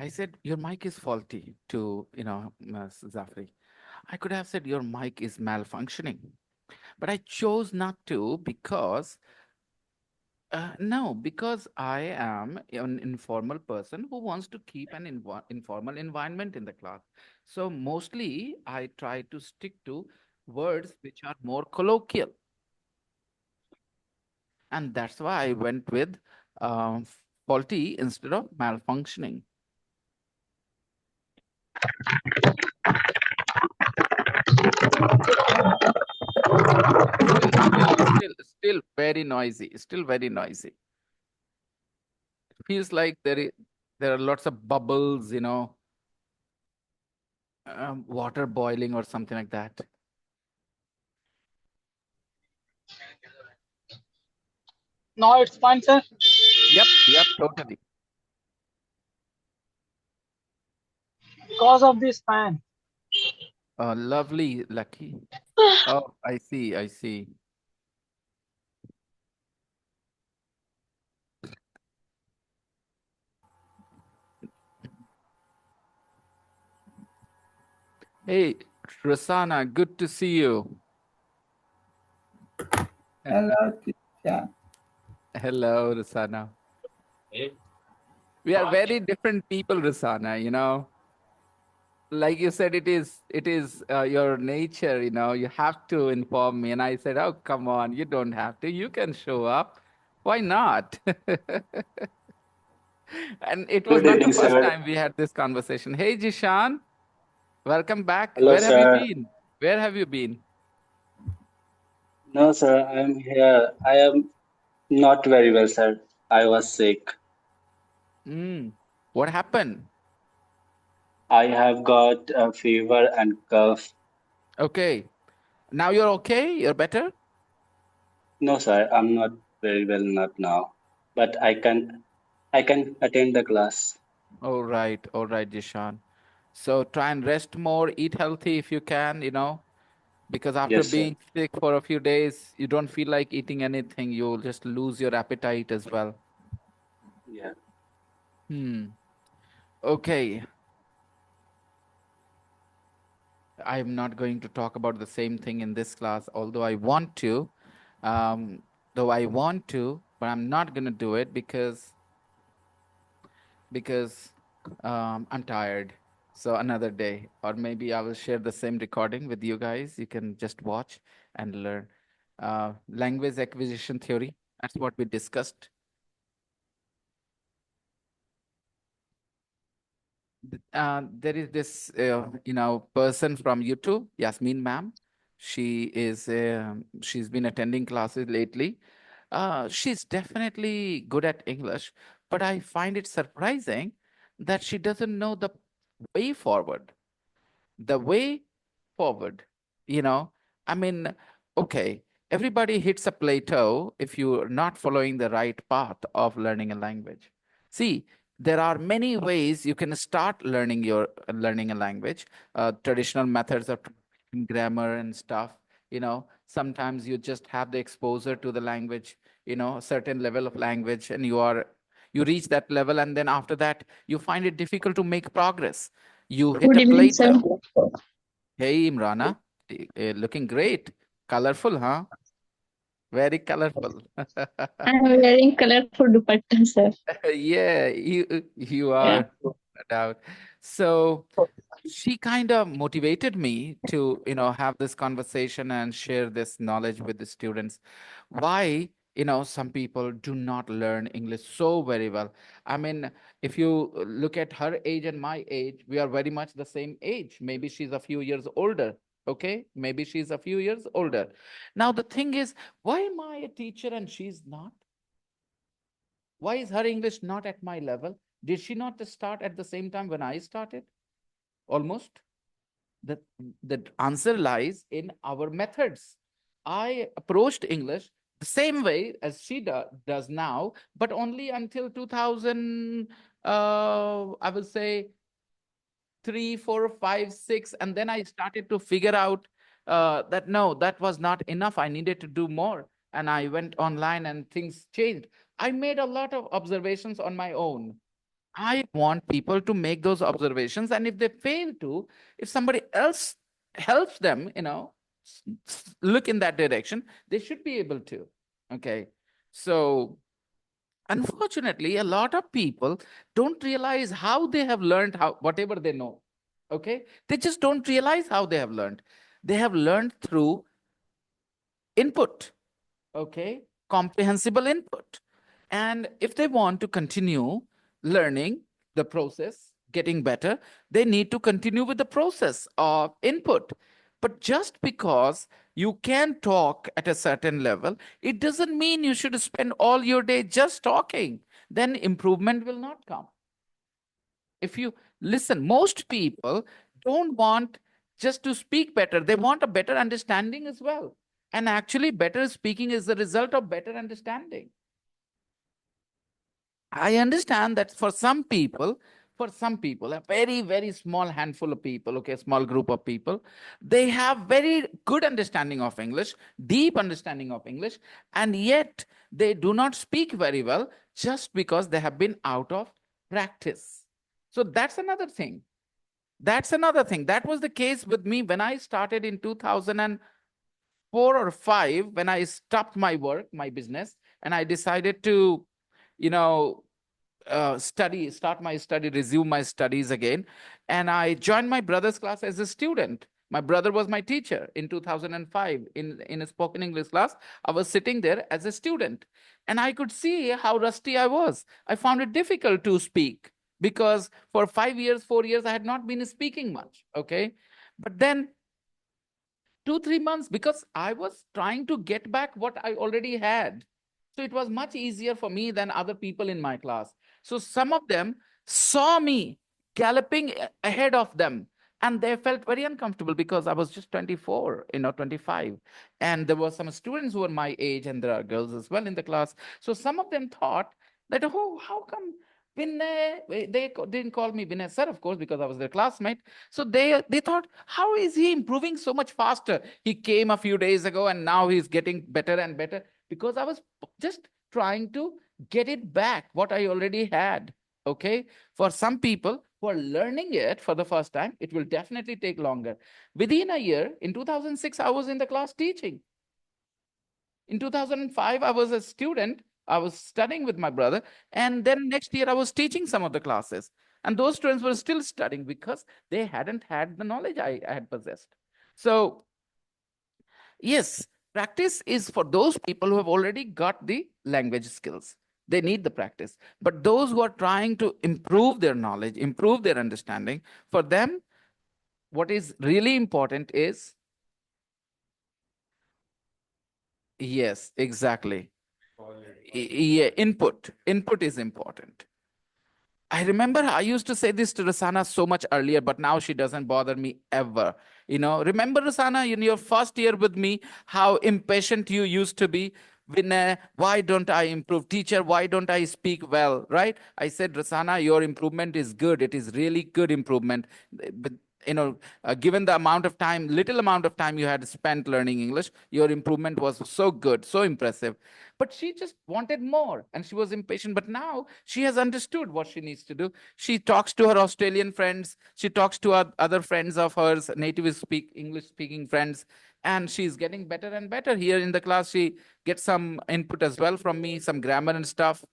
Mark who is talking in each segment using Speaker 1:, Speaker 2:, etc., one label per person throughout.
Speaker 1: I said, your mic is faulty to, Zafri. I could have said, your mic is malfunctioning. But I chose not to because, no, because I am an informal person who wants to keep an informal environment in the class. So mostly I try to stick to words which are more colloquial. And that's why I went with um, faulty instead of malfunctioning. Still very noisy. Still very noisy. It feels like there are lots of bubbles, water boiling or something like that.
Speaker 2: Now it's fine, sir.
Speaker 1: Yep, totally.
Speaker 2: Because of this fan.
Speaker 1: Lovely, Lucky. Oh, I see, I see. Hey, Rosanna, good to see you.
Speaker 3: Hello, teacher.
Speaker 1: Hello, Rosanna. We are very different people, Rosanna, Like you said, it is your nature, you have to inform me. And I said, oh, come on, you don't have to. You can show up. Why not? And it was
Speaker 4: Good
Speaker 1: not the
Speaker 4: evening,
Speaker 1: first
Speaker 4: sir.
Speaker 1: time we had this conversation. Hey, Jishan, welcome back.
Speaker 4: Hello,
Speaker 1: Where have you
Speaker 4: sir.
Speaker 1: been? Where have you been?
Speaker 4: No, sir, I'm here. I am not very well, sir. I was sick.
Speaker 1: Mm. What happened?
Speaker 4: I have got a fever and cough.
Speaker 1: Okay. Now you're okay? You're better?
Speaker 4: No, sir, I'm not very well not now. But I can attend the class.
Speaker 1: All right, Jishan. So try and rest more, eat healthy if you can, because after
Speaker 4: Yes, sir.
Speaker 1: being sick for a few days, you don't feel like eating anything. You'll just lose your appetite as well.
Speaker 4: Yeah.
Speaker 1: Hmm. Okay. I'm not going to talk about the same thing in this class, although I want to. Um, though I want to, but I'm not going to do it because I'm tired. So another day, or maybe I will share the same recording with you guys. You can just watch and learn. Language acquisition theory. That's what we discussed. There is this, person from YouTube, Yasmin ma'am. She's been attending classes lately. She's definitely good at English, but I find it surprising that she doesn't know the way forward. The way forward, you know, I mean, okay, everybody hits a plateau if you're not following the right path of learning a language. See, there are many ways you can start learning a language. Traditional methods of grammar and stuff. Sometimes you just have the exposure to the language, a certain level of language, and you reach that level, and then after that you find it difficult to make progress. You hit
Speaker 5: Good
Speaker 1: a
Speaker 5: evening, sir.
Speaker 1: plateau. Hey, Imrana, looking great. Colorful, huh? Very colorful.
Speaker 5: I am wearing colorful dupatta, sir.
Speaker 1: Yeah, you
Speaker 5: Yeah.
Speaker 1: are, no doubt. So she kind of motivated me to, have this conversation and share this knowledge with the students. Why, some people do not learn English so very well. I mean, if you look at her age and my age, we are very much the same age. Maybe she's a few years older. Okay, maybe she's a few years older. Now the thing is, why am I a teacher and she's not? Why is her English not at my level? Did she not start at the same time when I started? Almost. The, the answer lies in our methods. I approached English the same way as she does now, but only until 2000, I would say 3, 4, 5, 6. And then I started to figure out that no, that was not enough. I needed to do more. And I went online and things changed. I made a lot of observations on my own. I want people to make those observations, and if they fail to, if somebody else helps them, look in that direction, they should be able to. Okay. So, unfortunately, a lot of people don't realize how they have learned how whatever they know. Okay. They just don't realize how they have learned. They have learned through input. Okay, comprehensible input. And if they want to continue learning the process, getting better, they need to continue with the process of input. But just because you can talk at a certain level, it doesn't mean you should spend all your day just talking. Then improvement will not come. If you listen, most people don't want just to speak better, they want a better understanding as well. And actually, better speaking is the result of better understanding. I understand that for some people, a very, very small handful of people, okay, small group of people, they have very good understanding of English, deep understanding of English, and yet they do not speak very well just because they have been out of practice. So that's another thing. That's another thing. That was the case with me when I started in 2004 or 5, when I stopped my work, my business, and I decided to, you know, start my study, resume my studies again. And I joined my brother's class as a student. My brother was my teacher in 2005 in a spoken English class. I was sitting there as a student, and I could see how rusty I was. I found it difficult to speak because for 5 years, 4 years, I had not been speaking much. Okay. But then 2, 3 months, because I was trying to get back what I already had. So it was much easier for me than other people in my class. So some of them saw me galloping ahead of them, and they felt very uncomfortable because I was just 24, 25. And there were some students who were my age, and there are girls as well in the class. So some of them thought that, oh, how come Vinay? Didn't call me Vinay sir, of course, because I was their classmate. So they thought, how is he improving so much faster? He came a few days ago and now he's getting better and better, because I was just trying to get it back what I already had. Okay. For some people who are learning it for the first time, it will definitely take longer. Within a year, in 2006, I was in the class teaching. In 2005, I was a student. I was studying with my brother. And then next year, I was teaching some of the classes. And those students were still studying because they hadn't had the knowledge I had possessed. So, yes, practice is for those people who have already got the language skills. They need the practice. But those who are trying to improve their knowledge, improve their understanding, for them, what is really important is, yes, exactly. Yeah, input. Input is important. I remember I used to say this to Rasana so much earlier, but now she doesn't bother me ever. Remember, Rasana, in your first year with me, how impatient you used to be? Vinay, why don't I improve? Teacher, why don't I speak well? Right? I said, Rasana, your improvement is good. It is really good improvement. But given the amount of time, little amount of time you had spent learning English, your improvement was so good, so impressive. But she just wanted more and she was impatient. But now she has understood what she needs to do. She talks to her Australian friends, she talks to other friends of hers, native English speaking friends, and she's getting better and better. Here in the class, she gets some input as well from me, some grammar and stuff.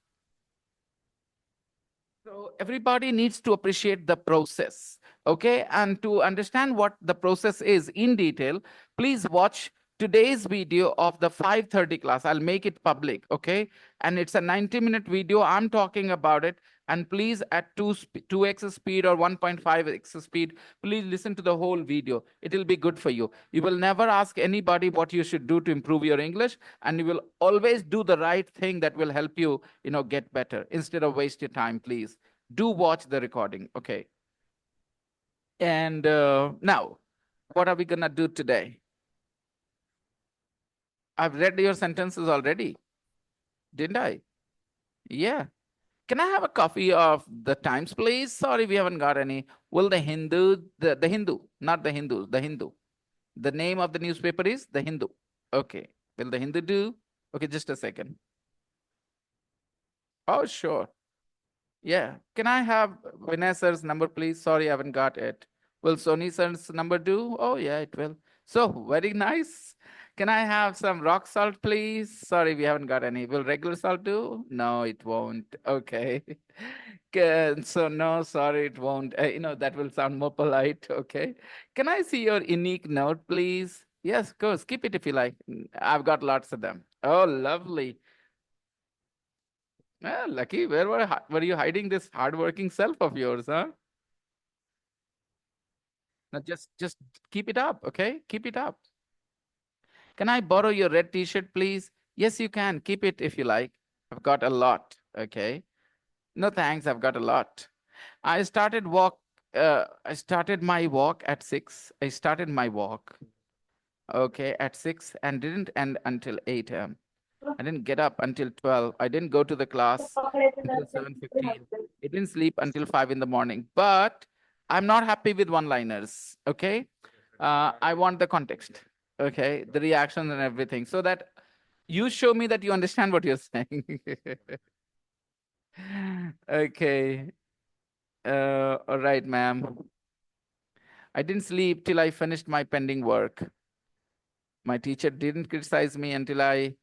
Speaker 1: So everybody needs to appreciate the process, okay? And to understand what the process is in detail, please watch today's video of the 5:30 class. I'll make it public, okay? And it's a 90-minute video. I'm talking about it. And please, at 2x speed or 1.5x speed, please listen to the whole video. It will be good for you. You will never ask anybody what you should do to improve your English, and you will always do the right thing that will help you, get better. Instead of waste your time, please do watch the recording. Okay. And now, what are we gonna do today? I've read your sentences already, didn't I? Yeah. Can I have a copy of the Times, please? Sorry, we haven't got any. Will the Hindu, not the Hindus, the Hindu. The name of the newspaper is the Hindu. Okay. Will the Hindu do? Okay, just a second. Oh, sure. Yeah. Can I have Vinay sir's number, please? Sorry, I haven't got it. Will Sony sir's number do? Oh, yeah, it will. So, very nice. Can I have some rock salt, please? Sorry, we haven't got any. Will regular salt do? No, it won't. Okay. So, no, sorry, it won't. That will sound more polite. Okay. Can I see your unique note, please? Yes, of course. Keep it if you like. I've got lots of them. Oh, lovely. Ah, lucky. Were you hiding this hardworking self of yours, huh? Now just keep it up, okay? Keep it up. Can I borrow your red t-shirt, please? Yes, you can. Keep it if you like. I've got a lot. Okay. No thanks. I've got a lot. I started walk. I started my walk at 6. I started my walk. Okay, at 6 and didn't end until 8 a.m. I didn't get up until 12. I didn't go to the class until 7:15. I didn't sleep until 5 in the morning. But I'm not happy with one-liners. Okay. I want the context. Okay. The reaction and everything. So that you show me that you understand what you're saying. Okay. All right, ma'am. I didn't sleep till I finished my pending work. My teacher didn't criticize me until I.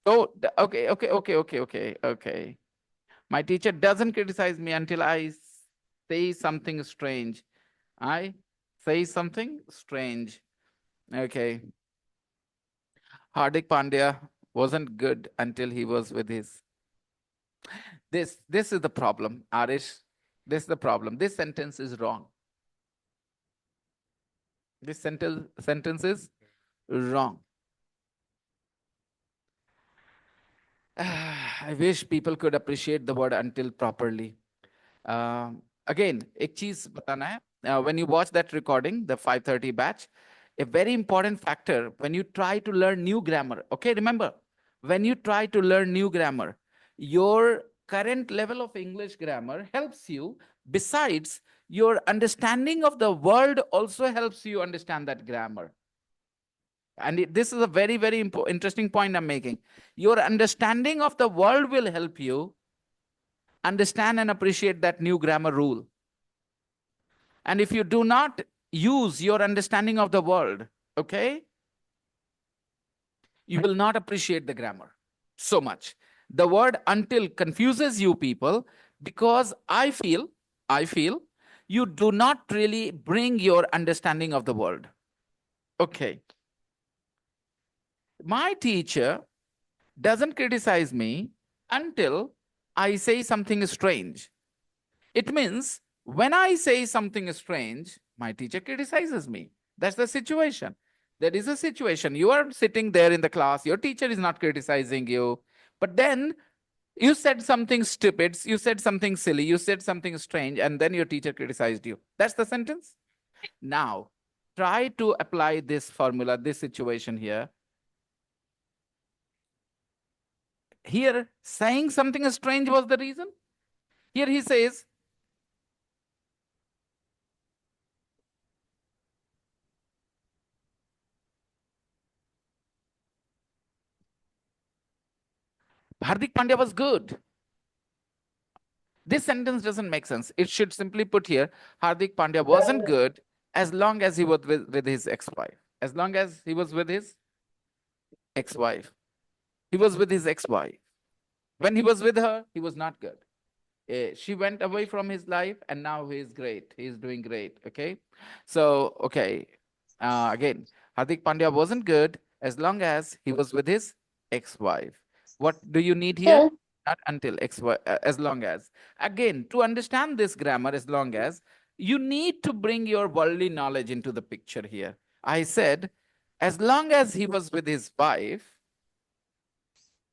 Speaker 1: Oh, okay. My teacher doesn't criticize me until I say something strange. I say something strange. Okay. Hardik Pandya wasn't good until he was with his. This is the problem, Arish. This is the problem. This sentence is wrong. This sentence is wrong. I wish people could appreciate the word until properly. Again, एक चीज बताना है. When you watch that recording, the 5:30 batch, a very important factor when you try to learn new grammar. Okay, remember, when you try to learn new grammar, your current level of English grammar helps you. Besides, your understanding of the world also helps you understand that grammar. And this is a very, very interesting point I'm making. Your understanding of the world will help you understand and appreciate that new grammar rule. And if you do not use your understanding of the world, okay, you will not appreciate the grammar so much. The word until confuses you people because I feel you do not really bring your understanding of the world. Okay. My teacher doesn't criticize me until I say something strange. It means when I say something strange, my teacher criticizes me. That's the situation. There is a situation. You are sitting there in the class, your teacher is not criticizing you, but then you said something stupid, you said something silly, you said something strange, and then your teacher criticized you. That's the sentence. Now, try to apply this formula, this situation here. Here, saying something strange was the reason. Here he says, Hardik Pandya was good. This sentence doesn't make sense. It should simply put here, Hardik Pandya wasn't good as long as he was with his ex-wife. As long as he was with his ex-wife. He was with his ex-wife. When he was with her, he was not good. She went away from his life and now he is great. He is doing great. Okay. So, okay. Again, Hardik Pandya wasn't good as long as he was with his ex-wife. What do you need here?
Speaker 5: Sir,
Speaker 1: Not until as long as. Again, to understand this grammar, as long as, you need to bring your worldly knowledge into the picture here. I said, as long as he was with his wife,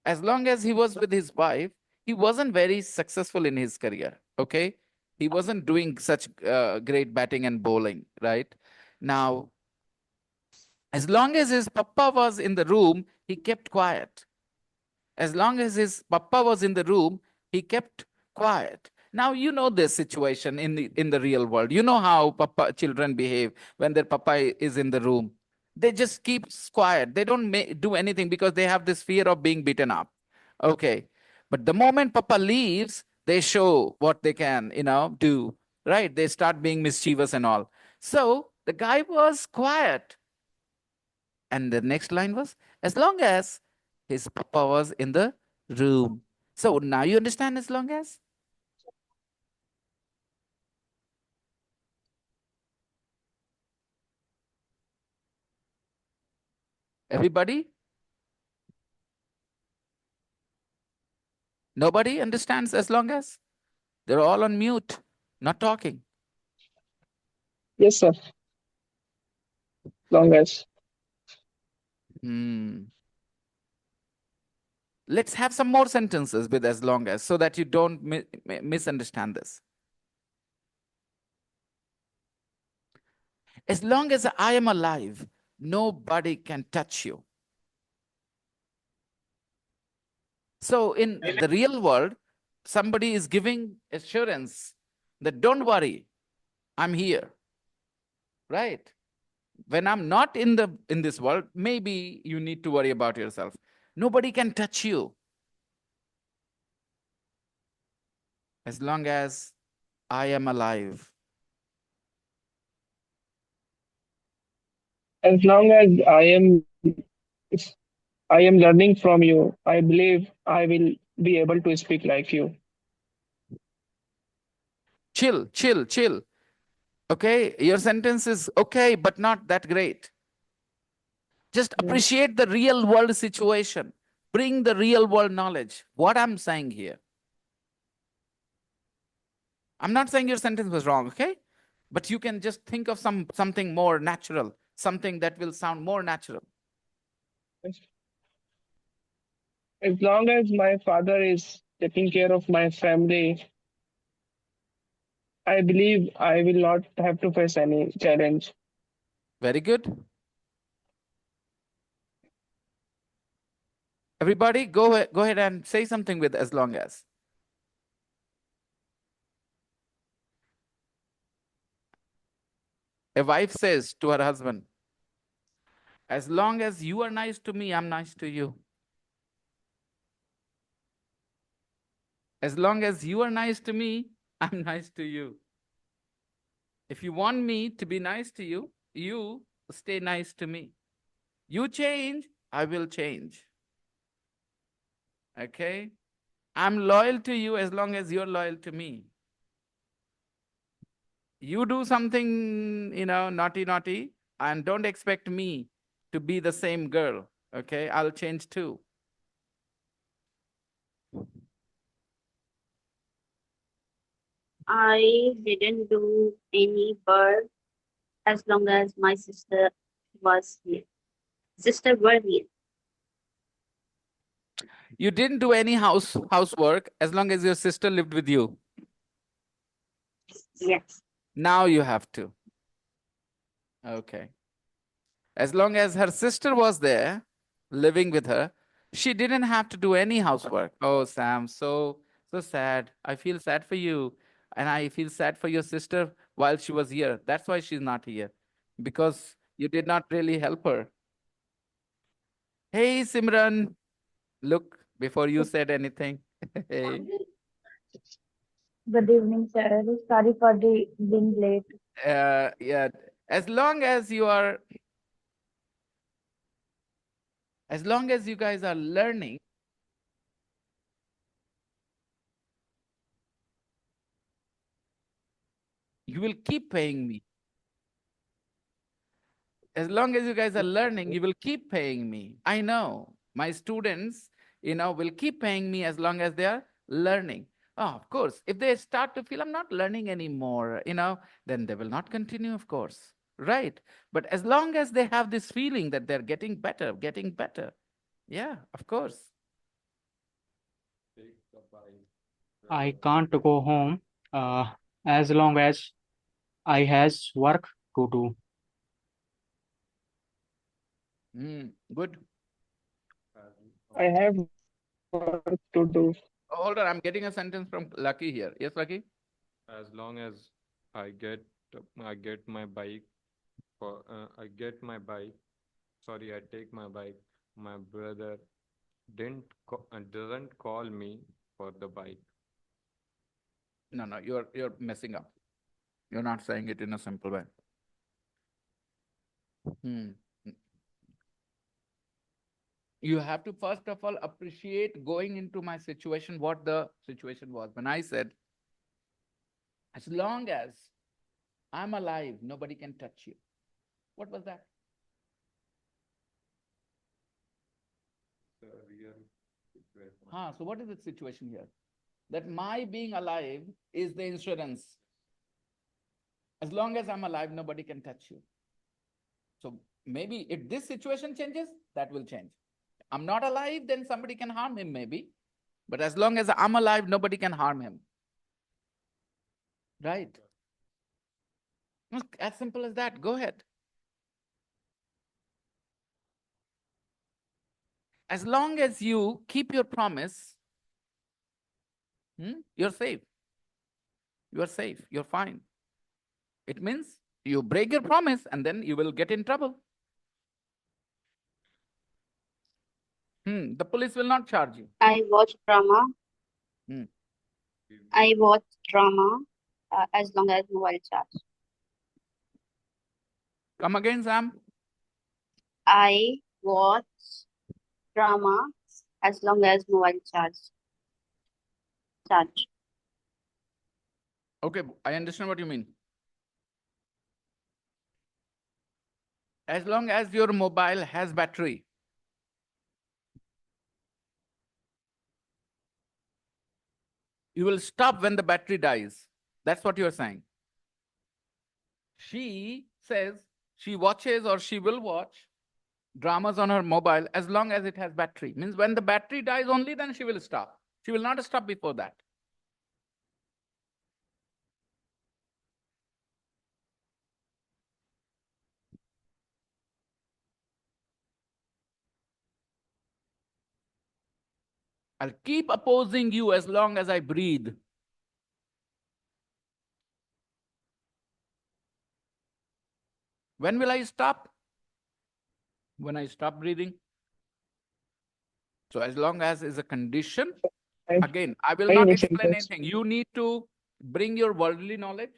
Speaker 1: as long as he was with his wife, he wasn't very successful in his career. Okay. He wasn't doing such great batting and bowling, right? Now, as long as his papa was in the room, he kept quiet. As long as his papa was in the room, he kept quiet. Now you know this situation in the real world. You know how papa children behave when their papa is in the room. They just keep quiet. They don't do anything because they have this fear of being beaten up. Okay. But the moment papa leaves, They show what they can, do, right? They start being mischievous and all. So the guy was quiet. And the next line was, as long as his papa was in the room. So now you understand, as long as? Everybody? Nobody understands as long as? They're all on mute, not talking.
Speaker 6: Yes, sir. Long as.
Speaker 1: Let's have some more sentences with as long as, so that you don't misunderstand this. As long as I am alive, nobody can touch you. So in the real world, somebody is giving assurance that don't worry, I'm here. Right? When I'm not in this world, maybe you need to worry about yourself. Nobody can touch you. As long as I am alive.
Speaker 6: As long as I am learning from you, I believe I will be able to speak like you.
Speaker 1: Chill, chill, chill. Okay, your sentence is okay, but not that great. Just appreciate the real world situation. Bring the real world knowledge. What I'm saying here. I'm not saying your sentence was wrong, okay? But you can just think of something more natural, something that will sound more natural.
Speaker 6: As long as my father is taking care of my family, I believe I will not have to face any challenge.
Speaker 1: Very good. Everybody, go ahead and say something with as long as. A wife says to her husband, as long as you are nice to me, I'm nice to you. As long as you are nice to me, I'm nice to you. If you want me to be nice to you, you stay nice to me. You change, I will change. Okay? I'm loyal to you as long as you're loyal to me. You do something, naughty, and don't expect me to be the same girl. Okay? I'll change too.
Speaker 7: I didn't do any work as long as my sister was here. Sister were here.
Speaker 1: You didn't do any housework as long as your sister lived with you.
Speaker 7: Yes.
Speaker 1: Now you have to. Okay. As long as her sister was there, living with her, she didn't have to do any housework. Oh, Sam, so sad. I feel sad for you. And I feel sad for your sister while she was here. That's why she's not here. Because you did not really help her. Hey, Simran. Look, before you said anything. Hey.
Speaker 5: Good evening, sir. Sorry for the being late.
Speaker 1: Yeah. As long as you are, as long as you guys are learning, you will keep paying me. As long as you guys are learning, you will keep paying me. I know my students, will keep paying me as long as they are learning. Oh, of course, if they start to feel I'm not learning anymore, then they will not continue, of course. Right. But as long as they have this feeling that they're getting better. Yeah, of course.
Speaker 8: I can't go home as long as I has work to do.
Speaker 1: Good.
Speaker 6: I have work to do.
Speaker 1: Oh, hold on, I'm getting a sentence from Lucky here. Yes, Lucky?
Speaker 9: As long as I get I get my bike I get my bike. Sorry, I take my bike. My brother doesn't call me for the bike.
Speaker 1: No, you're messing up. You're not saying it in a simple way. Hmm. You have to first of all appreciate going into my situation, what the situation was. When I said, as long as I'm alive, nobody can touch you. What was that?
Speaker 9: The real situation.
Speaker 1: So what is the situation here? That my being alive is the insurance. As long as I'm alive, nobody can touch you. So maybe if this situation changes, that will change. I'm not alive, then somebody can harm him maybe. But as long as I'm alive, nobody can harm him. Right? As simple as that. Go ahead. As long as you keep your promise, you're safe. You're safe. You're fine. It means you break your promise and then you will get in trouble. The police will not charge you.
Speaker 7: I watch drama.
Speaker 1: Hmm.
Speaker 7: I watch drama as long as mobile charge.
Speaker 1: Come again, Sam.
Speaker 7: I watch drama as long as mobile charge.
Speaker 1: Okay, I understand what you mean. As long as your mobile has battery, you will stop when the battery dies. That's what you're saying. She says she watches or she will watch dramas on her mobile as long as it has battery. Means when the battery dies only, then she will stop. She will not stop before that. I'll keep opposing you as long as I breathe. When will I stop? When I stop breathing. So as long as is a condition, again, I will not explain anything. You need to bring your worldly knowledge,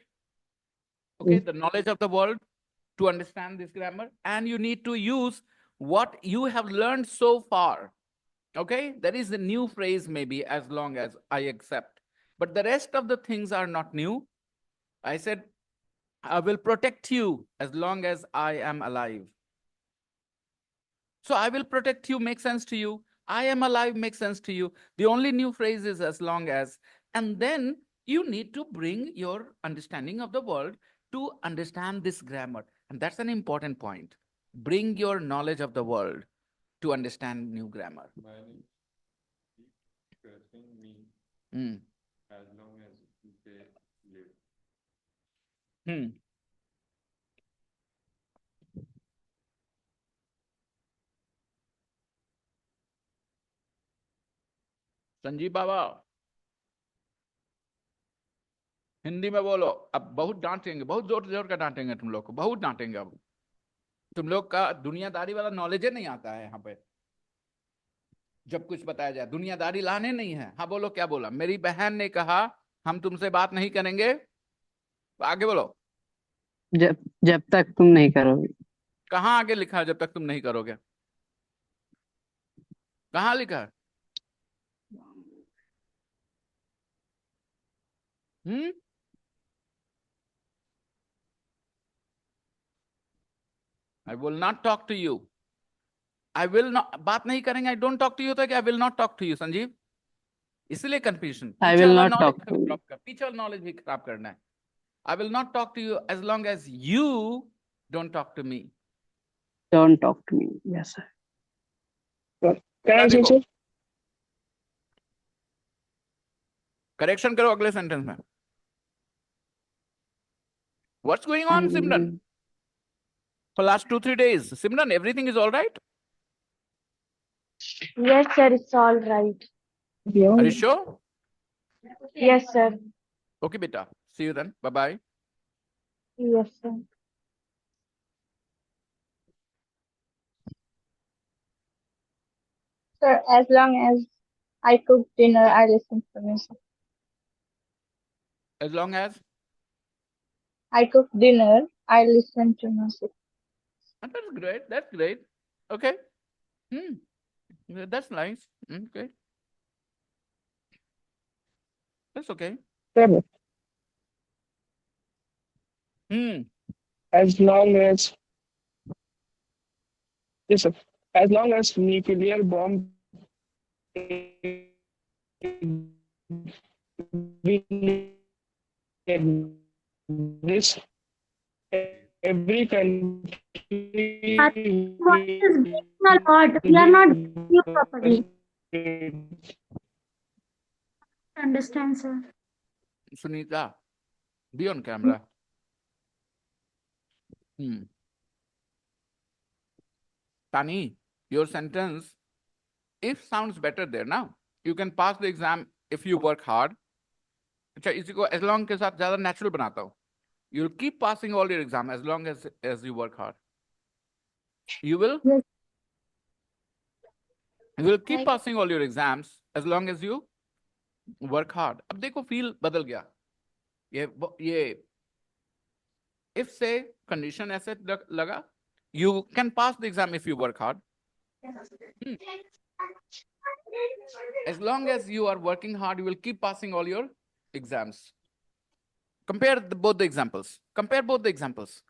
Speaker 1: okay, the knowledge of the world to understand this grammar, and you need to use what you have learned so far. Okay, there is a new phrase maybe as long as I accept, but the rest of the things are not new. I said, I will protect you as long as I am alive. So I will protect you makes sense to you. I am alive makes sense to you. The only new phrase is as long as, and then you need to bring your understanding of the world to understand this grammar. And that's an important point. Bring your knowledge of the world to understand new grammar.
Speaker 9: Many keep cursing me
Speaker 1: Hmm.
Speaker 9: as long as they live.
Speaker 1: Hmm. Sanjeev बाबा हिंदी में बोलो। अब बहुत डांटेंगे, बहुत जोर जोर का डांटेंगे तुम लोग को, बहुत डांटेंगे। अब तुम लोग का दुनियादारी वाला नॉलेज नहीं आता है यहाँ पे। जब कुछ बताया जाए दुनियादारी लाने नहीं है। हाँ बोलो, क्या बोला? मेरी बहन ने कहा हम तुमसे बात नहीं करेंगे। आगे बोलो।
Speaker 10: जब जब तक तुम नहीं करोगे।
Speaker 1: कहाँ आगे लिखा है जब तक तुम नहीं करोगे? कहाँ लिखा है? I will not talk to you. I will not, बात नहीं करेंगे, I don't talk to you, तो क्या I will not talk to you? Sanjeev, इसलिए कंफ्यूजन।
Speaker 10: आई
Speaker 1: पीछे
Speaker 10: विल
Speaker 1: वाला
Speaker 10: not
Speaker 1: knowledge
Speaker 10: talk to.
Speaker 1: Drop कर, पीछे वाला नॉलेज भी खराब करना है। I will not talk to you as long as you don't talk to me.
Speaker 10: Don't talk to me. Yes sir.
Speaker 6: Can I say, sir?
Speaker 1: Correction करो अगले sentence में। What's going on, Simran? For last 2-3 days, Simran, everything is all right?
Speaker 5: Yes, sir, it's all right.
Speaker 1: Are you sure?
Speaker 5: Yes, sir.
Speaker 1: Okay, beta. See you then. Bye bye.
Speaker 5: Yes, sir.
Speaker 11: Sir, as long as I cook dinner, I listen to music.
Speaker 1: As long as
Speaker 5: I cook dinner. I listen to music.
Speaker 1: that's great. That's great. Okay. Hmm. That's nice. Okay. That's okay.
Speaker 6: Sir,
Speaker 1: Hmm.
Speaker 6: as long as yes, sir. As long as nuclear bomb exists, every
Speaker 7: But
Speaker 6: country
Speaker 7: voice is
Speaker 6: will
Speaker 7: breaking a lot. We are not getting you properly.
Speaker 6: invade.
Speaker 7: Understand, sir?
Speaker 1: Sunita, be on camera. Hmm. Tani, your sentence, if sounds better there now. You can pass the exam if you work hard. अच्छा इसी को as long के साथ ज़्यादा natural बनाता हूँ. You'll keep passing all your exam as long as you work hard. You will
Speaker 7: Yes.
Speaker 1: you will keep passing all your exams as long as you work hard. अब देखो feel बदल गया. ये if say condition ऐसे लगा, you can pass the exam if you work hard. Hmm. As long as you are working hard, you will keep passing all your exams. Compare both the examples. Compare both the examples.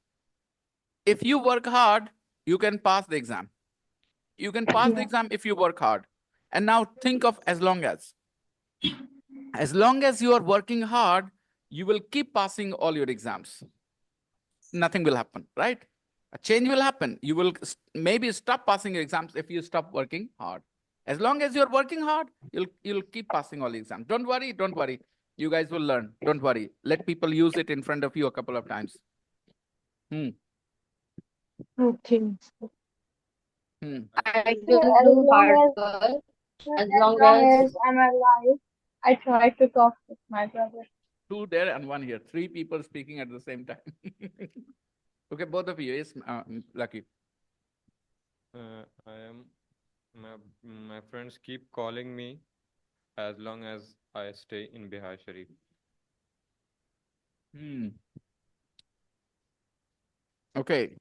Speaker 1: If you work hard, you can pass the exam. You can pass the exam if you work hard. And now think of as long as. As long as you are working hard, you will keep passing all your exams. Nothing will happen, right? A change will happen. You will maybe stop passing your exams if you stop working hard. As long as you're working hard, you'll keep passing all the exams. Don't worry, don't worry. You guys will learn. Don't worry. Let people use it in front of you a couple of times. Hmm.
Speaker 5: Okay.
Speaker 1: Hmm.
Speaker 7: I
Speaker 5: So
Speaker 7: will
Speaker 5: as
Speaker 7: do
Speaker 5: long
Speaker 7: hard
Speaker 5: as
Speaker 7: work as
Speaker 5: as
Speaker 7: long
Speaker 5: long
Speaker 7: as
Speaker 5: as I'm alive, I try to talk with my brother.
Speaker 1: Two there and one here. Three people speaking at the same time. Okay, both of you. Yes, Lucky.
Speaker 9: I am my friends keep calling me as long as I stay in Bihar Sharif.
Speaker 1: Hmm. Okay.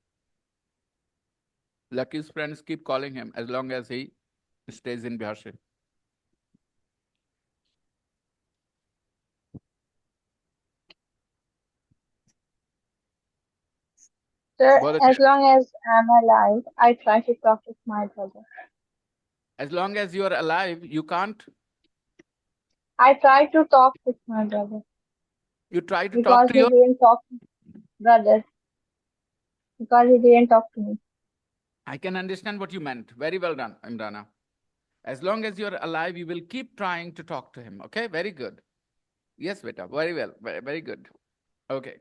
Speaker 1: Lucky's friends keep calling him as long as he stays in Bihar Sharif.
Speaker 5: Sir,
Speaker 1: Both of you.
Speaker 5: as long as I'm alive, I try to talk with my brother.
Speaker 1: As long as you are alive, you can't.
Speaker 5: I try to talk with my brother
Speaker 1: You try to talk
Speaker 5: because
Speaker 1: to
Speaker 5: he
Speaker 1: your.
Speaker 5: didn't talk brother because he didn't talk to me.
Speaker 1: I can understand what you meant. Very well done, Imrana. As long as you're alive, you will keep trying to talk to him. Okay, very good. Yes, beta. Very well. Very, very good. Okay.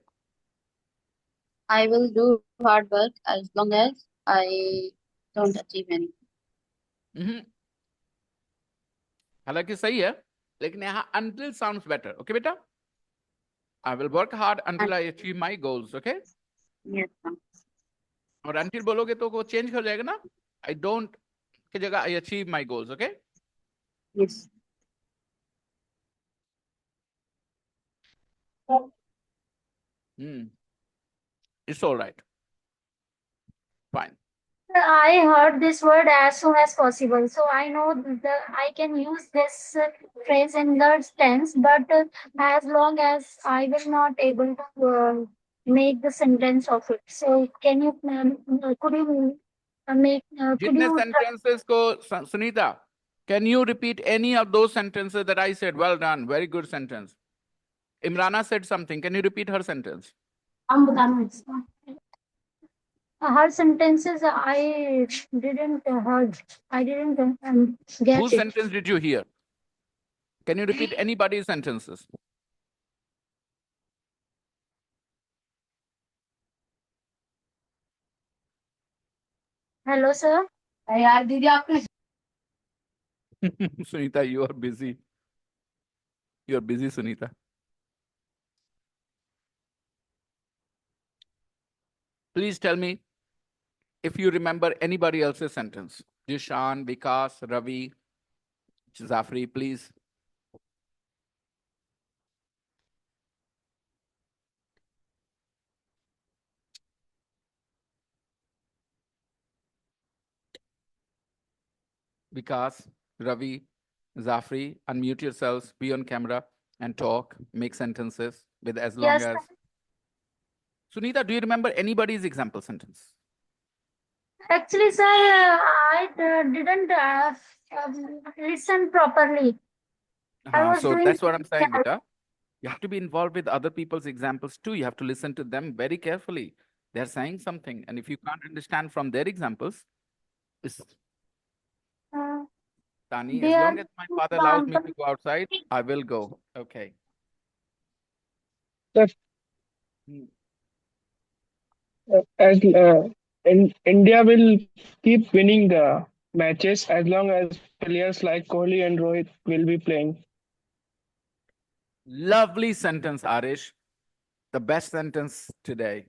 Speaker 7: I will do hard work as long as I don't achieve anything.
Speaker 1: हम्म, हालांकि सही है लेकिन यहाँ until sounds better. Okay, beta? I will work hard until I achieve my goals. Okay?
Speaker 7: Yes, sir.
Speaker 1: और until बोलोगे तो वो change हो जाएगा ना? I don't की जगह I achieve my goals. Okay?
Speaker 7: Yes.
Speaker 1: Hmm. It's all right. Fine.
Speaker 11: I heard this word as soon as possible, so I know I can use this phrase in the tense. But as long as I will not able to make the sentence of it, so can you could you make could
Speaker 1: जितने
Speaker 11: you
Speaker 1: sentences को Sunita, can you repeat any of those sentences that I said? Well done. Very good sentence. Imrana said something. Can you repeat her sentence?
Speaker 11: हम बताना इसका her sentences I didn't heard. I didn't get
Speaker 1: Whose
Speaker 11: it.
Speaker 1: sentence did you hear? Can you repeat anybody's sentences?
Speaker 11: Hello, sir. यार दीदी आपने
Speaker 1: Sunita, you are busy. You are busy, Sunita. Please tell me if you remember anybody else's sentence. Jishan, Vikas, Ravi, Zafri, please. Vikas, Ravi, Zafri, unmute yourselves, be on camera, and talk, make sentences with as long
Speaker 11: Yes,
Speaker 1: as. Sunita, do you remember anybody's example sentence?
Speaker 11: actually, sir, I didn't listen properly. I was
Speaker 1: So
Speaker 11: doing
Speaker 1: that's what I'm saying,
Speaker 11: something else.
Speaker 1: Beta. You have to be involved with other people's examples too. You have to listen to them very carefully. They're saying something, and if you can't understand from their examples, it's
Speaker 11: Uh,
Speaker 1: Tani,
Speaker 11: they
Speaker 1: as
Speaker 11: are
Speaker 1: long as my father allows me to
Speaker 11: example.
Speaker 1: go outside, I will go. Okay.
Speaker 6: Sir,
Speaker 1: Hmm.
Speaker 6: as India will keep winning the matches as long as players like Kohli and Rohit will be playing.
Speaker 1: Lovely sentence, Arish. The best sentence today,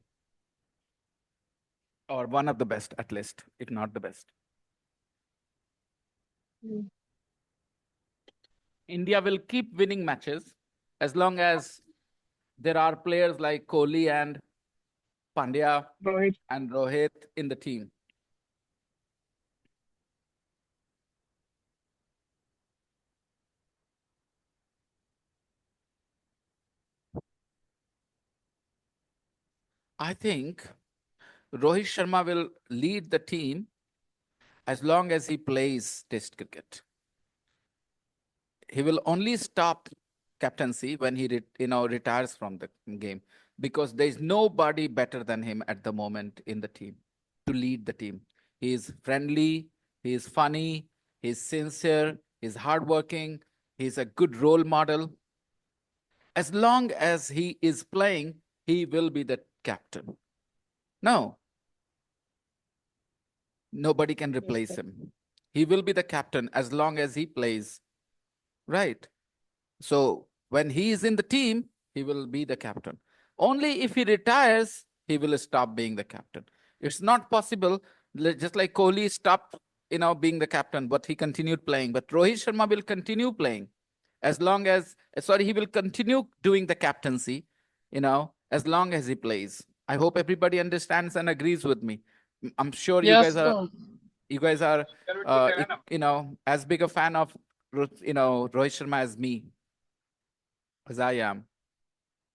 Speaker 1: or one of the best at least, if not the best. India will keep winning matches as long as there are players like Kohli and Pandya
Speaker 6: Rohit,
Speaker 1: and Rohit in the team. I think Rohit Sharma will lead the team as long as he plays Test cricket. He will only stop captaincy when he retires from the game, because there is nobody better than him at the moment in the team to lead the team. He is friendly, he is funny, he is sincere, he is hardworking, he is a good role model. As long as he is playing, he will be the captain. No, nobody can
Speaker 6: yes,
Speaker 1: replace
Speaker 6: sir.
Speaker 1: him. He will be the captain as long as he plays, right? So when he is in the team, he will be the captain. Only if he retires, he will stop being the captain. It's not possible, just like Kohli stopped, being the captain, but he continued playing. But Rohit Sharma will continue playing as long as, sorry, he will continue doing the captaincy, as long as he plays. I hope everybody understands and agrees with me. I'm sure you guys
Speaker 2: Yes,
Speaker 1: are, as big a fan of, Rohit Sharma as me, as I am.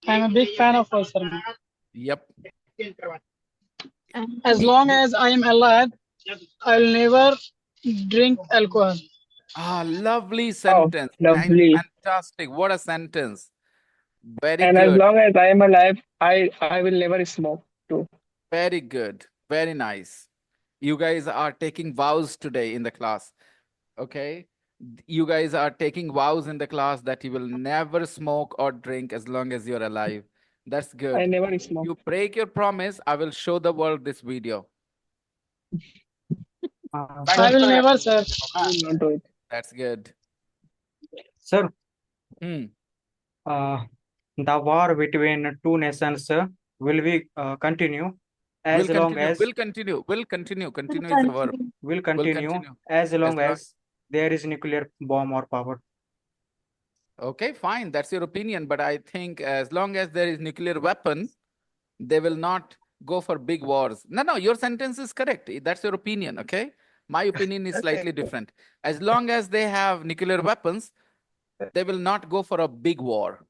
Speaker 2: I'm a big fan of Rohit Sharma.
Speaker 1: Yep.
Speaker 2: As
Speaker 1: He,
Speaker 2: long
Speaker 1: he
Speaker 2: as I am alive, I'll never drink alcohol.
Speaker 1: lovely
Speaker 6: Oh,
Speaker 1: sentence.
Speaker 6: lovely.
Speaker 1: Fantastic. What a sentence. Very
Speaker 6: And as
Speaker 1: good.
Speaker 6: long as I am alive, I will never smoke too.
Speaker 1: Very good. Very nice. You guys are taking vows today in the class. Okay. You guys are taking vows in the class that you will never smoke or drink as long as you're alive. That's
Speaker 6: I
Speaker 1: good.
Speaker 6: never smoke.
Speaker 1: You break your promise, I will show the world this video.
Speaker 2: I will never, sir.
Speaker 6: I will not do it.
Speaker 1: That's good.
Speaker 8: Sir,
Speaker 1: Hmm.
Speaker 8: uh, the war between two nations will be continue
Speaker 1: Will
Speaker 8: as long
Speaker 1: continue.
Speaker 8: as
Speaker 1: Will continue. Will continue.
Speaker 11: To
Speaker 1: Continue is a verb.
Speaker 11: continue.
Speaker 8: will
Speaker 1: Will
Speaker 8: continue
Speaker 1: continue.
Speaker 8: as
Speaker 1: As
Speaker 8: long
Speaker 1: long.
Speaker 8: as there is nuclear bomb or power.
Speaker 1: Okay, fine. That's your opinion. But I think as long as there is nuclear weapon, they will not go for big wars. No, no, your sentence is correct. That's your opinion. Okay. My opinion is
Speaker 6: Okay.
Speaker 1: slightly different. As long as they have nuclear weapons, they will not go for a big war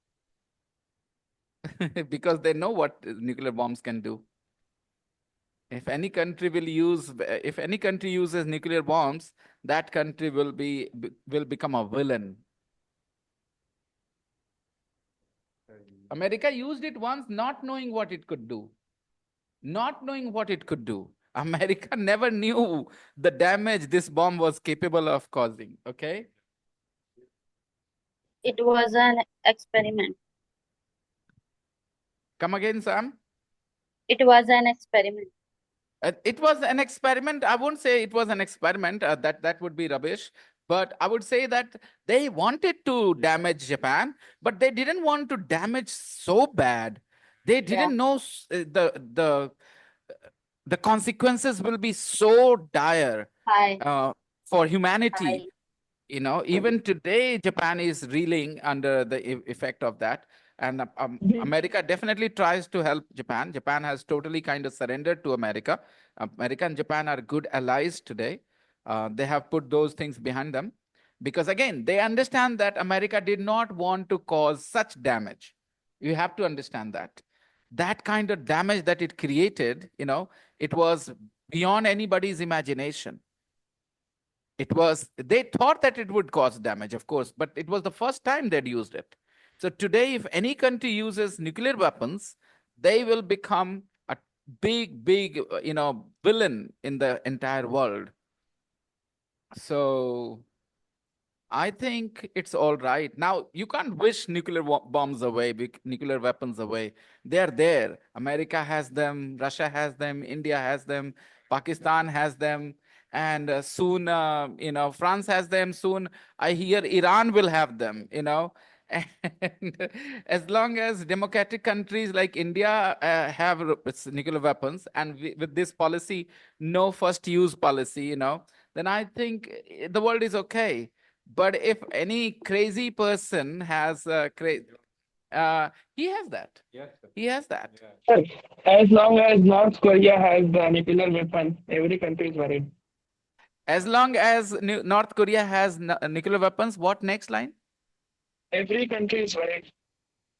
Speaker 1: because they know what nuclear bombs can do. If any country if any country uses nuclear bombs, that country will become a villain. America used it once, not knowing what it could do. Not knowing what it could do. America never knew the damage this bomb was capable of causing. Okay.
Speaker 7: It was an experiment.
Speaker 1: Come again, Sam.
Speaker 7: It was an experiment.
Speaker 1: It was an experiment. I won't say it was an experiment. That would be rubbish. But I would say that they wanted to damage Japan, but they didn't want to damage so bad. They
Speaker 7: Yeah.
Speaker 1: didn't know the consequences will be so dire
Speaker 7: High.
Speaker 1: for humanity.
Speaker 7: High.
Speaker 1: Even today, Japan is reeling under the effect of that. And America definitely tries to help Japan. Japan has totally kind of surrendered to America. America and Japan are good allies today. They have put those things behind them because, again, they understand that America did not want to cause such damage. You have to understand that. That kind of damage that it created, it was beyond anybody's imagination. They thought that it would cause damage, of course, but it was the first time they'd used it. So today, if any country uses nuclear weapons, they will become a big, villain in the entire world. So I think it's all right. Now, you can't wish nuclear bombs away, nuclear weapons away. They're there. America has them, Russia has them, India has them, Pakistan has them, and soon, France has them. Soon, I hear Iran will have them. And as long as democratic countries like India have nuclear weapons, and with this policy, no first use policy, then I think the world is okay. But if any crazy person has he has that.
Speaker 9: Yes, sir.
Speaker 1: He has that.
Speaker 9: Yeah.
Speaker 6: Sir, as long as North Korea has the nuclear weapon, every country is worried.
Speaker 1: As long as North Korea has nuclear weapons, what next line?
Speaker 6: Every country is worried.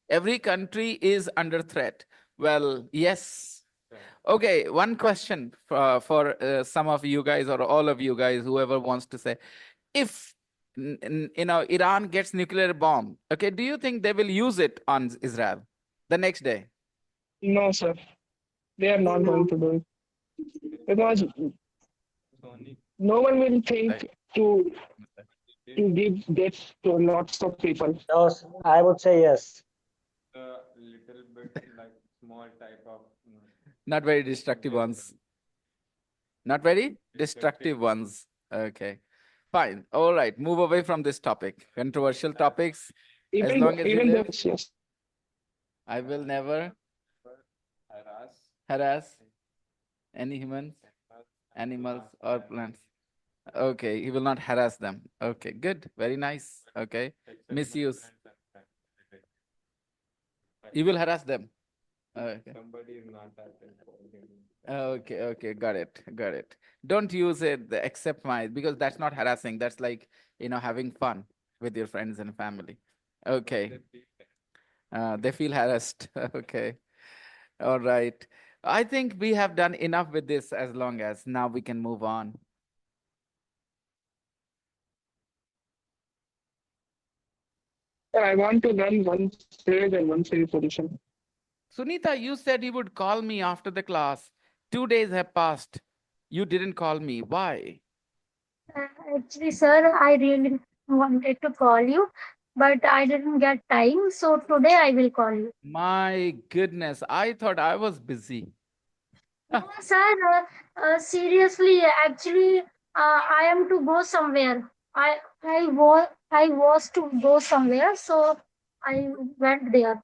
Speaker 1: Every country is under threat. Well, yes.
Speaker 9: Yeah.
Speaker 1: Okay, one question for some of you guys or all of you guys, whoever wants to say, if Iran gets nuclear bomb, okay, do you think they will use it on Israel the next day?
Speaker 6: No, sir. They are not going to do it because
Speaker 9: Sony
Speaker 6: no one will think
Speaker 1: Right.
Speaker 6: to
Speaker 9: did
Speaker 6: give death to lots of people.
Speaker 12: No, I would say yes.
Speaker 9: a little bit like small type of
Speaker 1: Not very destructive ones. Not very destructive ones. Okay. Fine. All right. Move away from this topic. Controversial topics. As
Speaker 6: Even
Speaker 1: long as you
Speaker 6: even
Speaker 1: live,
Speaker 6: those, yes.
Speaker 1: I will never
Speaker 9: harass
Speaker 1: harass any humans, animals, or plants. Okay. He will not harass them. Okay. Good. Very nice. Okay.
Speaker 9: except my
Speaker 1: Misuse.
Speaker 9: friends and family.
Speaker 1: You will harass them. Okay.
Speaker 9: Somebody is not that important.
Speaker 1: Okay, okay, got it, got it. Don't use it except my, because that's not harassing. That's like, having fun with your friends and family. Okay, they feel harassed. Okay, all right. I think we have done enough with this as long as now we can move on.
Speaker 6: I want to learn one phrase and one series position.
Speaker 1: Sunita, you said you would call me after the class. 2 days have passed. You didn't call me. Why?
Speaker 11: Actually, sir, I really wanted to call you, but I didn't get time. So today I will call you.
Speaker 1: My goodness, I thought I was busy.
Speaker 11: No, sir, seriously, actually, I am to go somewhere. I was to go somewhere, so I went there.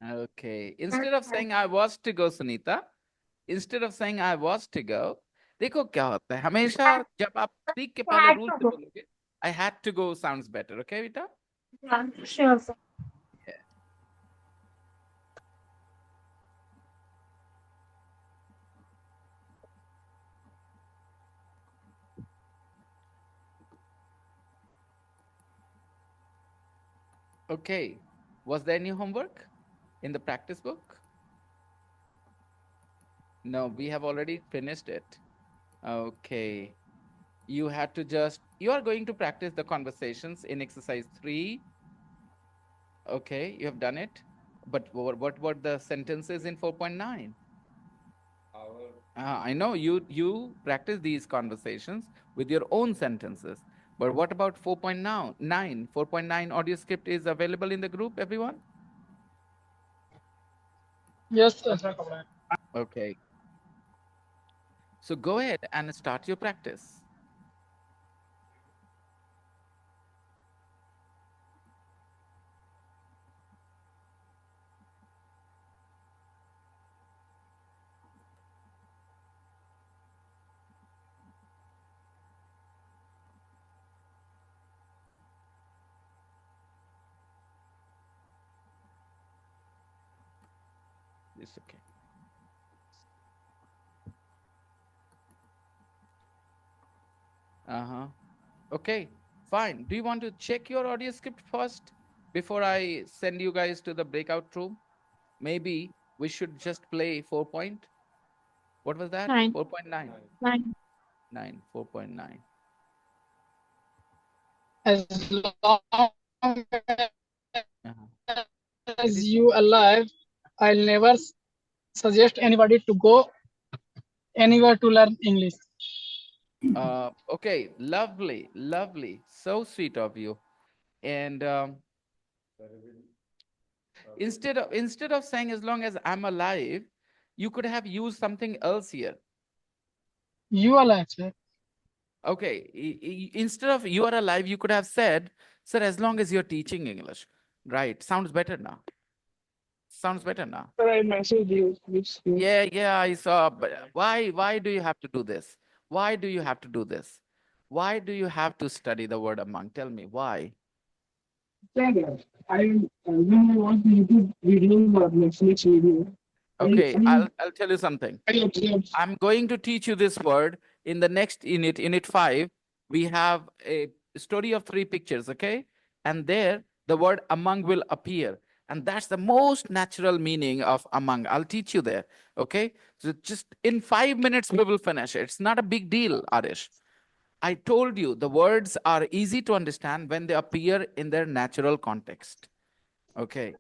Speaker 1: Okay. Instead of saying I was to go, Sunita, instead of saying I was to go, देखो क्या होता है हमेशा जब आप speak के पहले
Speaker 11: Had
Speaker 1: rule
Speaker 11: to
Speaker 1: से
Speaker 11: go.
Speaker 1: बोलोगे I had to go sounds better. Okay, बेटा?
Speaker 11: Yeah, sure, sir.
Speaker 1: Yeah. Okay. Was there any homework in the practice book? No, we have already finished it. Okay. You are going to practice the conversations in exercise 3. Okay, you have done it. But what were the sentences in 4.9?
Speaker 9: Our
Speaker 1: I know you practice these conversations with your own sentences. But what about 4.9? 4.9 audio script is available in the group, everyone?
Speaker 2: Yes, sir.
Speaker 1: Okay. So go ahead and start your practice. It's okay. Uh-huh. Okay, fine. Do you want to check your audio script first before I send you guys to the breakout room? Maybe we should just play 4 point. What was that?
Speaker 11: 9.
Speaker 1: 4.9.
Speaker 11: 9.
Speaker 1: 9, 4.9.
Speaker 2: As long
Speaker 1: Uh-huh. It
Speaker 2: as
Speaker 1: is.
Speaker 2: you alive, I'll never suggest anybody to go anywhere to learn English.
Speaker 1: Okay, lovely, lovely. So sweet of you. And instead of saying as long as I'm alive, you could have used something else here.
Speaker 2: You alive, sir.
Speaker 1: Okay, instead of you are alive, you could have said, sir, as long as you're teaching English. Right, sounds better now. Sounds better now.
Speaker 6: Sir, I messaged you. Please.
Speaker 1: Yeah, I saw. But why do you have to do this? Why do you have to do this? Why do you have to study the word among? Tell me why.
Speaker 6: Sir, I really want YouTube video or Netflix video.
Speaker 1: Okay, I'll tell you something.
Speaker 6: I observed.
Speaker 1: I'm going to teach you this word in the next unit, unit 5. We have a story of 3 pictures, okay? And there the word among will appear. And that's the most natural meaning of among. I'll teach you there, okay? So just in 5 minutes, we will finish it. It's not a big deal, Arish. I told you the words are easy to understand when they appear in their natural context. Okay.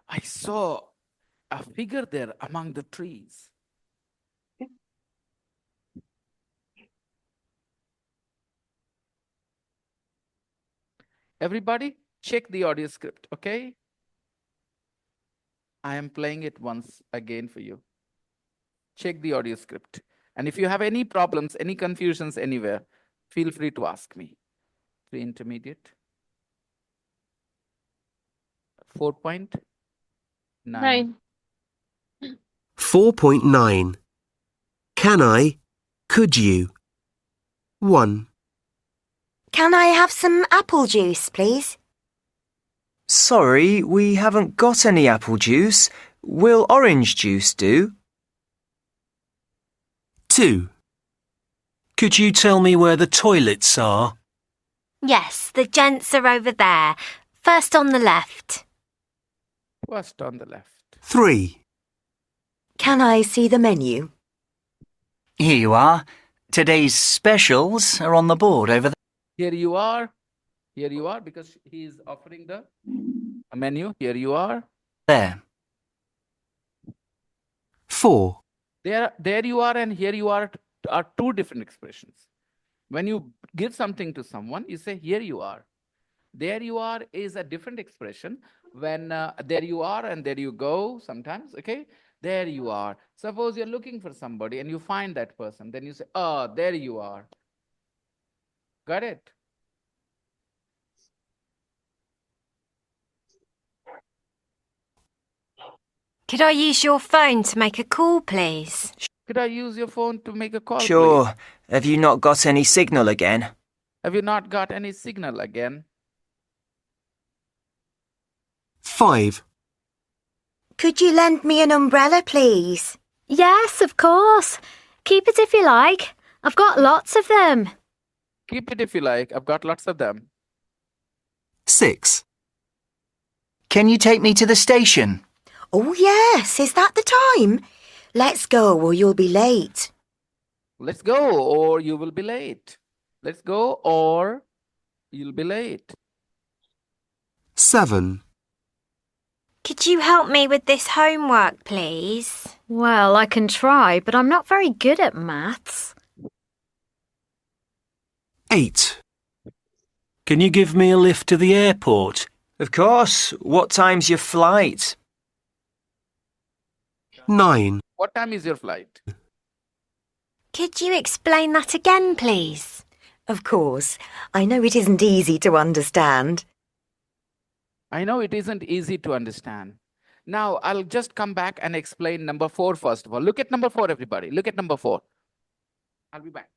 Speaker 1: I saw a figure there among the trees. Everybody, check the audio script, okay? I am playing it once again for you. Check the audio script. And if you have any problems, any confusions anywhere, feel free to ask me. Pre-intermediate. 4.9.
Speaker 11: 9.
Speaker 13: 4.9. Can I? Could you? 1.
Speaker 14: Can I have some apple juice, please?
Speaker 15: Sorry, we haven't got any apple juice. Will orange juice do?
Speaker 13: 2. Could you tell me where the toilets are?
Speaker 14: Yes, the gents are over there. First on the left.
Speaker 1: First on the left.
Speaker 13: 3.
Speaker 14: Can I see the menu?
Speaker 15: Here you are. Today's specials are on the board over there.
Speaker 1: Here you are. Here you are, because he is offering the menu. Here you are.
Speaker 15: There.
Speaker 13: 4.
Speaker 1: There you are and here you are 2 different expressions. When you give something to someone, you say, here you are. There you are is a different expression. When there you are and there you go sometimes, okay? There you are. Suppose you're looking for somebody and you find that person. Then you say, oh, there you are. Got it?
Speaker 14: Could I use your phone to make a call, please?
Speaker 1: Could I use your phone to make a call,
Speaker 15: Sure.
Speaker 1: please?
Speaker 15: Have you not got any signal again?
Speaker 1: Have you not got any signal again?
Speaker 13: 5.
Speaker 14: Could you lend me an umbrella, please?
Speaker 11: Yes, of course. Keep it if you like. I've got lots of them.
Speaker 1: Keep it if you like. I've got lots of them.
Speaker 13: 6.
Speaker 15: Can you take me to the station?
Speaker 14: Oh, yes. Is that the time? Let's go or you'll be late.
Speaker 1: Let's go or you will be late. Let's go or you'll be late.
Speaker 13: 7.
Speaker 14: Could you help me with this homework, please?
Speaker 11: Well, I can try, but I'm not very good at maths.
Speaker 13: 8. Can you give me a lift to the airport?
Speaker 15: Of course. What time's your flight?
Speaker 13: 9.
Speaker 1: What time is your flight?
Speaker 14: Could you explain that again, please? Of course. I know it isn't easy to understand.
Speaker 1: I know it isn't easy to understand. Now, I'll just come back and explain number 4 first of all. Look at number 4, everybody. Look at number 4. I'll be back.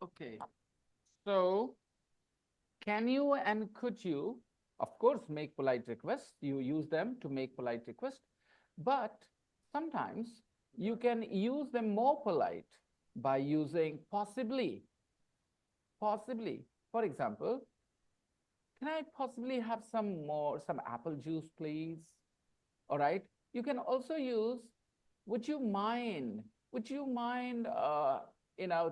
Speaker 1: Okay. So, can you and could you, of course, make polite requests? You use them to make polite requests, but sometimes you can use them more polite by using possibly. Possibly. For example, can I possibly have some apple juice, please? All right. You can also use, would you mind? Would you mind,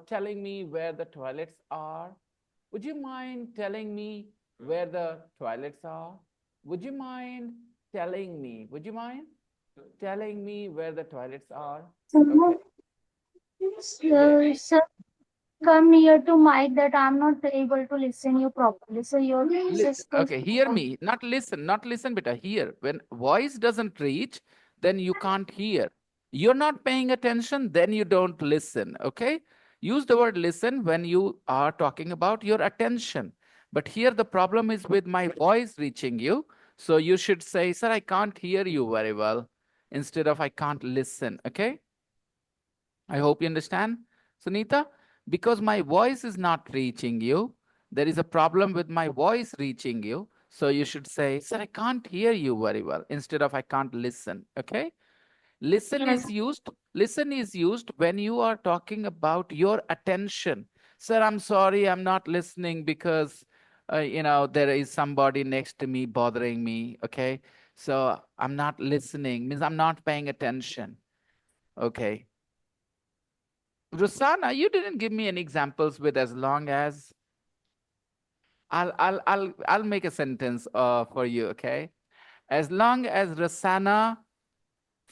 Speaker 1: telling me where the toilets are? Would you mind telling me where the toilets are? Would you mind telling me? Would you mind telling me where the toilets are? Okay.
Speaker 11: Sir, come near to mic that I'm not able to listen you properly. So your sister.
Speaker 1: Okay, hear me. Not listen, beta. Hear. When voice doesn't reach, then you can't hear. You're not paying attention, then you don't listen. Okay? Use the word listen when you are talking about your attention. But here the problem is with my voice reaching you. So you should say, sir, I can't hear you very well, instead of I can't listen. Okay? I hope you understand. Sunita, because my voice is not reaching you, there is a problem with my voice reaching you. So you should say, sir, I can't hear you very well, instead of I can't listen. Okay? Listen is used when you are talking about your attention. Sir, I'm sorry, I'm not listening because there is somebody next to me bothering me. Okay? So I'm not listening, means I'm not paying attention. Okay. Rosanna, you didn't give me any examples with as long as. I'll make a sentence for you, okay? As long as Rosanna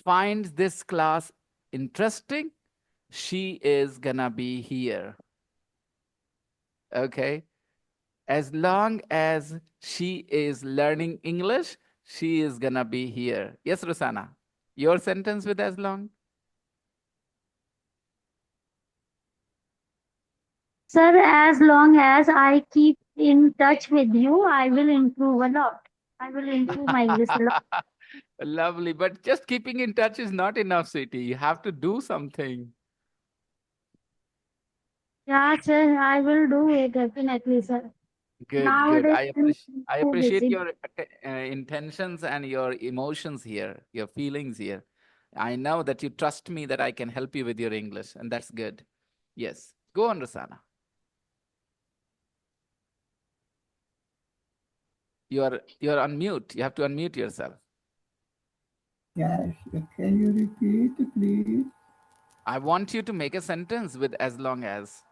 Speaker 1: finds this class interesting, she is gonna be here. Okay? As long as she is learning English, she is gonna be here. Yes, Rosanna. Your sentence with as long?
Speaker 11: Sir, as long as I keep in touch with you, I will improve a lot. I will improve my English a lot.
Speaker 1: Lovely. But just keeping in touch is not enough, Sweetie. You have to do something.
Speaker 11: Yeah, sir, I will do it definitely, sir.
Speaker 1: Good, good.
Speaker 11: Nowadays, I'm
Speaker 1: I
Speaker 11: so
Speaker 1: appreciate
Speaker 11: busy.
Speaker 1: your intentions and your emotions here, your feelings here. I know that you trust me that I can help you with your English, and that's good. Yes. Go on, Rosanna. You're on mute. You have to unmute yourself.
Speaker 3: Yes, can you repeat, please?
Speaker 1: I want you to make a sentence with as long as.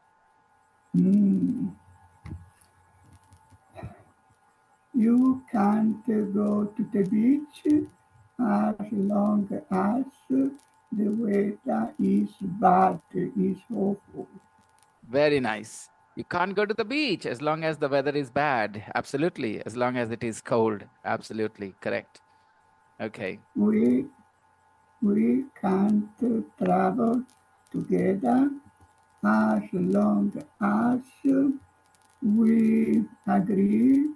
Speaker 3: Hmm. You can't go to the beach as long as the weather is bad, is awful.
Speaker 1: Very nice. You can't go to the beach as long as the weather is bad. Absolutely. As long as it is cold. Absolutely. Correct. Okay.
Speaker 3: We can't travel together as long as we agree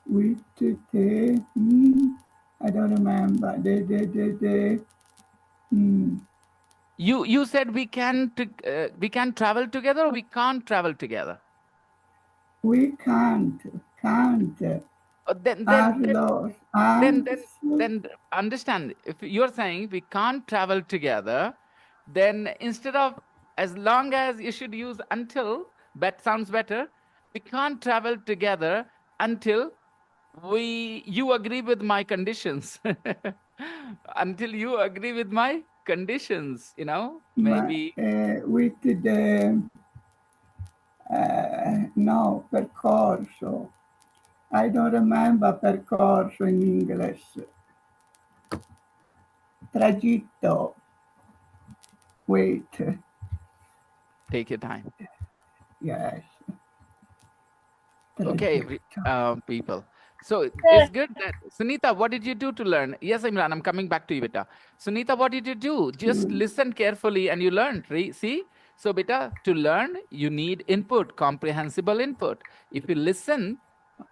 Speaker 3: with I don't remember
Speaker 1: You said we can travel together, or we can't travel together.
Speaker 3: we can't
Speaker 1: Then
Speaker 3: as
Speaker 1: then then
Speaker 3: long
Speaker 1: then
Speaker 3: as
Speaker 1: then then understand. If you're saying we can't travel together, then instead of as long as, you should use until. That sounds better. We can't travel together until you agree with my conditions. Until you agree with my conditions,
Speaker 3: Ma-
Speaker 1: maybe.
Speaker 3: with the no percorso. I don't remember percorso in English. Tragitto. Wait.
Speaker 1: Take your time.
Speaker 3: Yes.
Speaker 1: Okay,
Speaker 3: Tragitto.
Speaker 1: people. So
Speaker 5: Sir,
Speaker 1: it's good that Sunita, what did you do to learn? Yes, Imran, I'm coming back to you, beta. Sunita, what did you do? Just listen carefully and you learned. See? So, beta, to learn, you need input, comprehensible input. If you listen,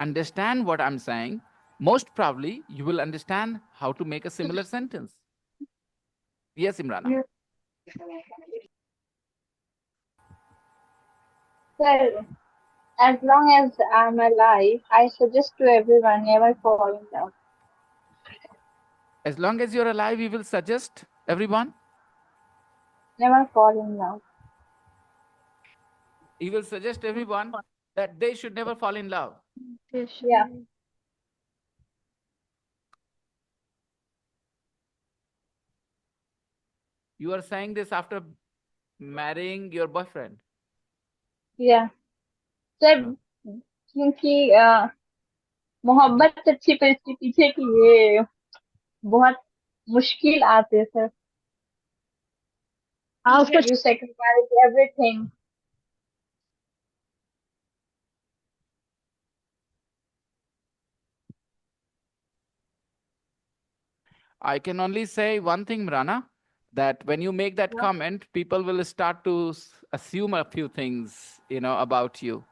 Speaker 1: understand what I'm saying, most probably you will understand how to make a similar sentence. Yes, Imrana.
Speaker 5: sir, as long as I'm alive, I suggest to everyone never fall in love.
Speaker 1: As long as you're alive, you will suggest everyone.
Speaker 5: Never fall in love.
Speaker 1: You will suggest everyone that they should never fall in love.
Speaker 5: Yeah.
Speaker 1: You are saying this after marrying your boyfriend.
Speaker 5: Yeah. Sir क्योंकि मोहब्बत अच्छी पर इसके पीछे की ये बहुत मुश्किल आते हैं sir. You sacrifice everything.
Speaker 1: I can only say one thing, Mrana, that when you make that comment, people will start to assume a few things, about you.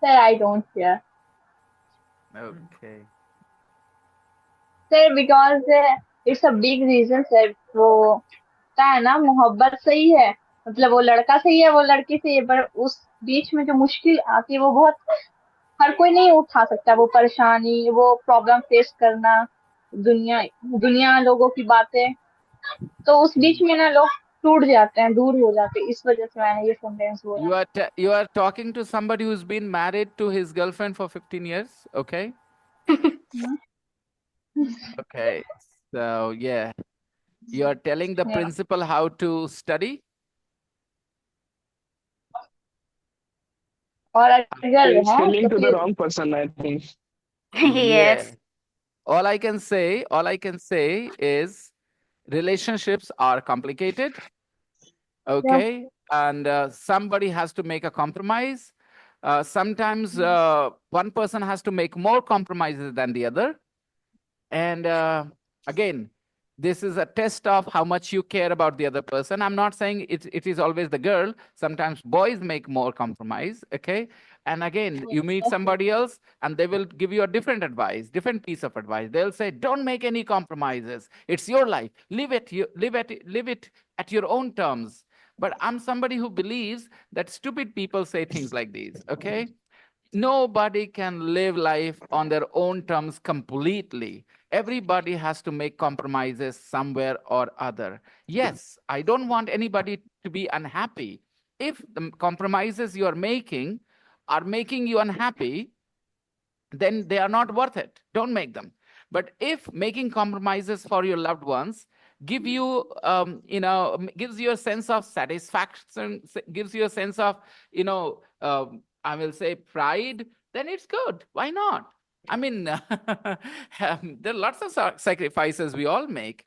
Speaker 5: Sir, I don't care.
Speaker 1: Okay.
Speaker 5: Sir, because it's a big reason, sir. वो क्या है ना, मोहब्बत सही है, मतलब वो लड़का सही है, वो लड़की सही है, पर उस बीच में जो मुश्किल आती है वो बहुत, हर कोई नहीं उठा सकता वो परेशानी, वो प्रॉब्लम फेस करना, दुनिया दुनिया लोगों की बातें, तो उस बीच में ना लोग टूट जाते हैं, दूर हो जाते हैं. इस वजह से मैंने ये सेंटेंस बोला.
Speaker 1: You are talking to somebody who's been married to his girlfriend for 15 years, okay? Okay. So, yeah. You are telling the
Speaker 5: Yeah.
Speaker 1: principal how to study?
Speaker 5: और अगर
Speaker 6: He's
Speaker 5: है
Speaker 6: telling
Speaker 5: तो
Speaker 6: to the
Speaker 5: फिर
Speaker 6: wrong person, I think.
Speaker 1: Yeah.
Speaker 14: Yes.
Speaker 1: All I can say is relationships are complicated. Okay. And somebody has to make a compromise. Sometimes one person has to make more compromises than the other. And again, this is a test of how much you care about the other person. I'm not saying it is always the girl. Sometimes boys make more compromise. Okay. And again, you meet somebody else and they will give you a different advice, different piece of advice. They'll say, don't make any compromises. It's your life. Live it at your own terms. But I'm somebody who believes that stupid people say things like these. Okay. Nobody can live life on their own terms completely. Everybody has to make compromises somewhere or other. Yes, I don't want anybody to be unhappy. If the compromises you are making you unhappy, then they are not worth it. Don't make them. But if making compromises for your loved ones give you, gives you a sense of satisfaction, gives you a sense of, I will say pride, then it's good. Why not? I mean, there are lots of sacrifices we all make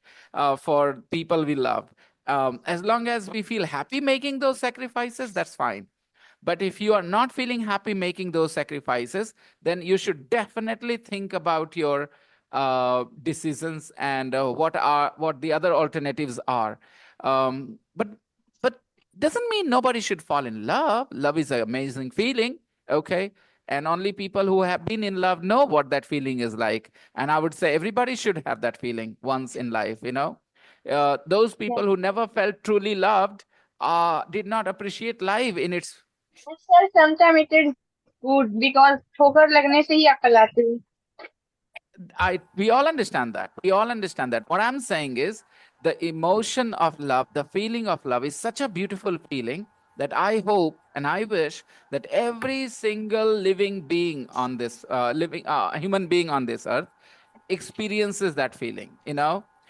Speaker 1: for people we love. As long as we feel happy making those sacrifices, that's fine. But if you are not feeling happy making those sacrifices, then you should definitely think about your decisions and what the other alternatives are. But doesn't mean nobody should fall in love. Love is an amazing feeling, okay? And only people who have been in love know what that feeling is like. And I would say everybody should have that feeling once in life, those people who never felt truly loved did not appreciate life in its.
Speaker 5: Sir, sometimes it is good because ठोकर लगने से ही अकल आती है.
Speaker 1: We all understand that. We all understand that. What I'm saying is the emotion of love, the feeling of love is such a beautiful feeling that I hope and I wish that every single living being on this human being on this earth experiences that feeling,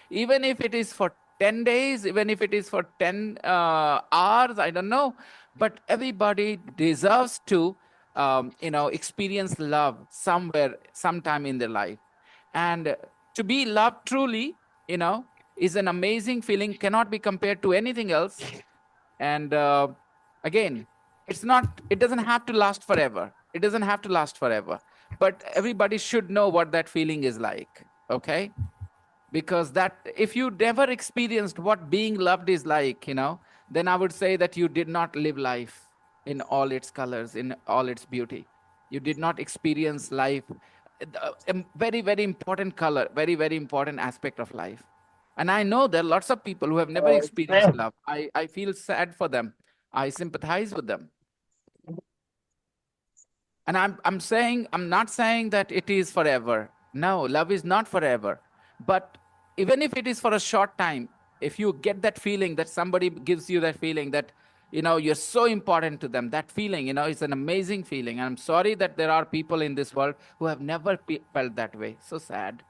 Speaker 1: even if it is for 10 days, even if it is for 10 hours, I don't know. But everybody deserves to, experience love somewhere, sometime in their life. And to be loved truly, is an amazing feeling, cannot be compared to anything else. And again, it doesn't have to last forever. It doesn't have to last forever. But everybody should know what that feeling is like. Okay? Because that, if you never experienced what being loved is like, then I would say that you did not live life in all its colors, in all its beauty. You did not experience life, a very, very important color, very, very important aspect of life. And I know there are lots of people who have never experienced love. I feel sad for them. I sympathize with them. And I'm not saying that it is forever. No, love is not forever. But even if it is for a short time, if you get that feeling, that somebody gives you that feeling that, you're so important to them, that feeling, is an amazing feeling. And I'm sorry that there are people in this world who have never felt that way. So sad.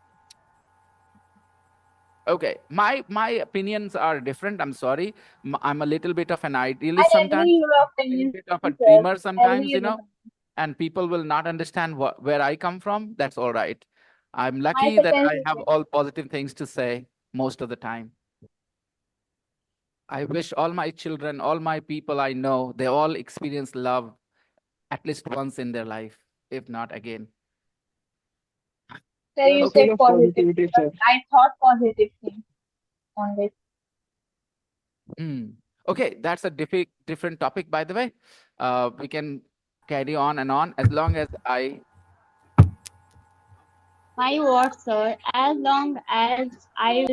Speaker 1: Okay, my opinions are different. I'm sorry. I'm a little bit of an idealist
Speaker 5: I
Speaker 1: sometimes,
Speaker 5: agree your
Speaker 1: a little
Speaker 5: opinion,
Speaker 1: bit of a
Speaker 5: sir.
Speaker 1: dreamer
Speaker 5: I agree
Speaker 1: sometimes,
Speaker 5: your opinion.
Speaker 1: and people will not understand where I come from. That's all right. I'm
Speaker 5: My
Speaker 1: lucky that
Speaker 5: sentence
Speaker 1: I
Speaker 5: is
Speaker 1: have
Speaker 5: that.
Speaker 1: all positive things to say most of the time. I wish all my children, all my people I know, they all experience love at least once in their life, if not again.
Speaker 5: Sir,
Speaker 6: You
Speaker 5: you
Speaker 6: are full
Speaker 5: said
Speaker 6: of
Speaker 5: positive,
Speaker 6: positivity,
Speaker 5: but
Speaker 6: sir.
Speaker 5: I thought positive things on this.
Speaker 1: Mm. Okay, that's a different topic, by the way. We can carry on and on as long as
Speaker 16: My word, sir. As long as
Speaker 1: I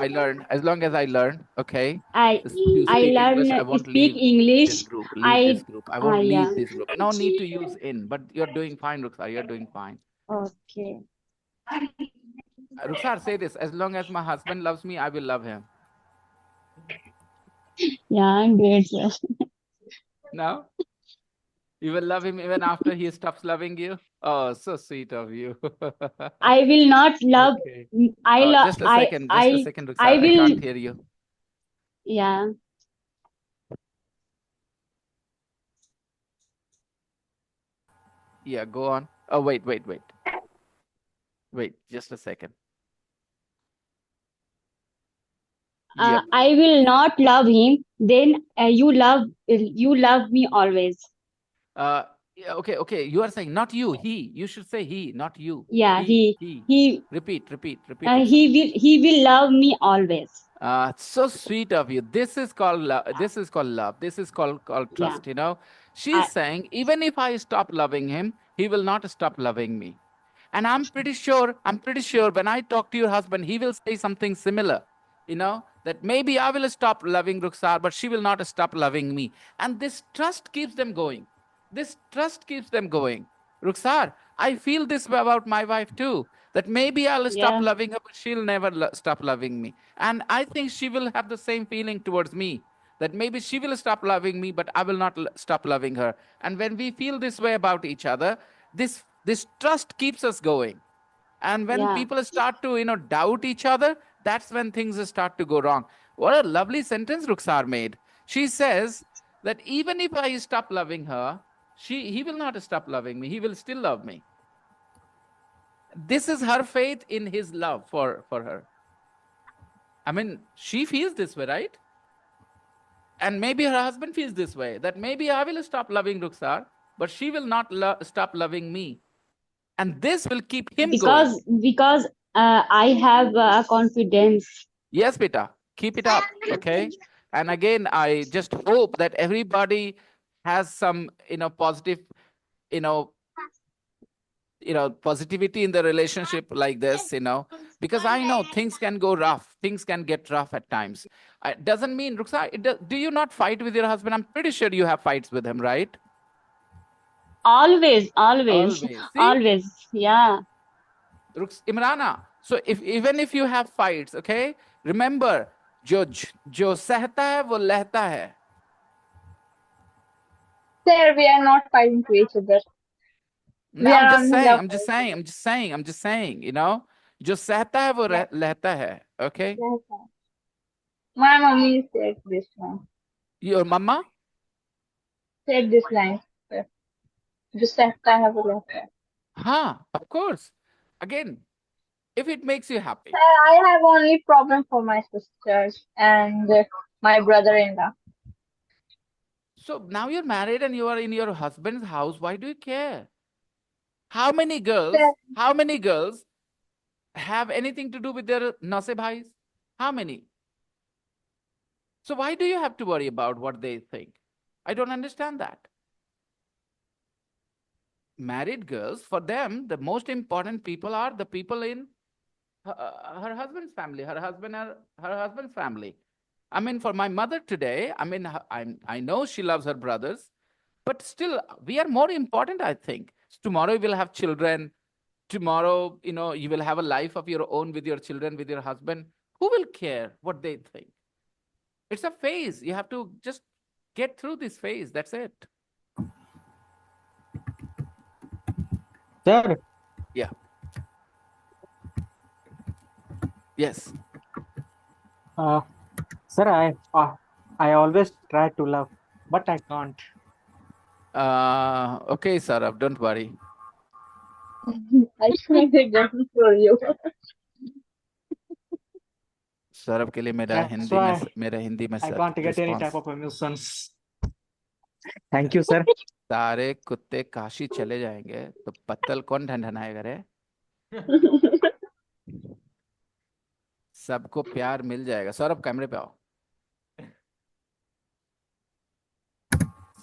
Speaker 1: learn. As long as I learn, okay,
Speaker 16: I
Speaker 1: to
Speaker 16: I
Speaker 1: speak English, I
Speaker 16: learn
Speaker 1: won't
Speaker 16: speak
Speaker 1: leave this
Speaker 16: English.
Speaker 1: group. Leave this
Speaker 16: I
Speaker 1: group. I won't
Speaker 16: yeah.
Speaker 1: leave this group. No need to use in, but you're doing fine, Rukhsar. You're doing fine.
Speaker 16: Okay.
Speaker 1: Rukhsar, say this. As long as my husband loves me, I will love him.
Speaker 16: Yeah, I'm great, sir.
Speaker 1: No? You will love him even after he stops loving you? Oh, so sweet of you.
Speaker 16: I will not love.
Speaker 1: Okay.
Speaker 16: I love.
Speaker 1: Just a second. Just a second,
Speaker 16: I
Speaker 1: Rukhsar. I
Speaker 16: will.
Speaker 1: can't hear you.
Speaker 16: Yeah.
Speaker 1: Yeah, go on. Oh, wait. Wait, just a second. Yep.
Speaker 16: I will not love him. Then you love me always.
Speaker 1: Yeah, okay. You are saying not you, he. You should say he, not you.
Speaker 16: Yeah.
Speaker 1: He.
Speaker 16: He
Speaker 1: Repeat, Rukhsar.
Speaker 16: he will love me always.
Speaker 1: So sweet of you. This is called love. This is called love. This is called
Speaker 16: Yeah.
Speaker 1: trust. She's
Speaker 16: I
Speaker 1: saying even if I stop loving him, he will not stop loving me. And I'm pretty sure when I talk to your husband, he will say something similar. That maybe I will stop loving Rukhsar, but she will not stop loving me. And this trust keeps them going. This trust keeps them going. Rukhsar, I feel this way about my wife too. That maybe I'll stop
Speaker 16: yeah.
Speaker 1: loving her, but she'll never stop loving me. And I think she will have the same feeling towards me. That maybe she will stop loving me, but I will not stop loving her. And when we feel this way about each other, this trust keeps us going. And when
Speaker 16: Yeah.
Speaker 1: people start to doubt each other, that's when things start to go wrong. What a lovely sentence Rukhsar made. She says that even if I stop loving her, he will not stop loving me. He will still love me. This is her faith in his love for her. I mean, she feels this way, right? And maybe her husband feels this way, that maybe I will stop loving Rukhsar, but she will not stop loving me. And this will keep him going.
Speaker 16: Because I have confidence.
Speaker 1: Yes, beta, keep it up, okay? And again, I just hope that everybody has some, positive, you know, positivity in the relationship like this, because I know things can go rough, things can get rough at times. It doesn't mean, Ruksa, do you not fight with your husband? I'm pretty sure you have fights with him, right?
Speaker 16: Always.
Speaker 1: Always. See?
Speaker 16: Always. Yeah.
Speaker 1: Imrana, so even if you have fights, okay, remember, जो सहता है वो लहता है.
Speaker 5: Sir, we are not fighting to each other.
Speaker 1: No,
Speaker 5: We
Speaker 1: I'm
Speaker 5: are
Speaker 1: just
Speaker 5: only
Speaker 1: saying,
Speaker 5: love
Speaker 1: I'm
Speaker 5: for
Speaker 1: just
Speaker 5: each other.
Speaker 1: saying, जो सहता है वो
Speaker 5: Yeah.
Speaker 1: लहता है, okay?
Speaker 5: Yes, sir. My mommy said this line.
Speaker 1: Your mama?
Speaker 5: Said this line. Just after I have a letter.
Speaker 1: Of course. Again, if it makes you happy.
Speaker 5: I have only problem for my sisters and my brother-in-law.
Speaker 1: So now you're married and you are in your husband's house. Why do you care? How many girls have anything to do with their nase bhais? How many? So why do you have to worry about what they think? I don't understand that. Married girls, for them, the most important people are the people in her husband's family, her husband's family. I mean, for my mother today, I mean, I know she loves her brothers, but still, we are more important, I think. Tomorrow you will have children. Tomorrow, you will have a life of your own with your children, with your husband. Who will care what they think? It's a phase. You have to just get through this phase. That's it.
Speaker 8: Sir.
Speaker 1: Yeah. Yes.
Speaker 8: Sir, I always try to love, but I can't.
Speaker 1: Okay, Saurabh, don't worry.
Speaker 5: I can't again for you.
Speaker 1: Saurabh के लिए
Speaker 8: That's why
Speaker 1: मेरा हिंदी में
Speaker 8: I can't get any type
Speaker 1: response.
Speaker 8: of emotions. Thank you, sir.
Speaker 1: सारे कुत्ते काशी चले जाएंगे तो पत्तल कौन ढंढनाएगा रे? सबको प्यार मिल जाएगा. सौरभ कैमरे पे आओ.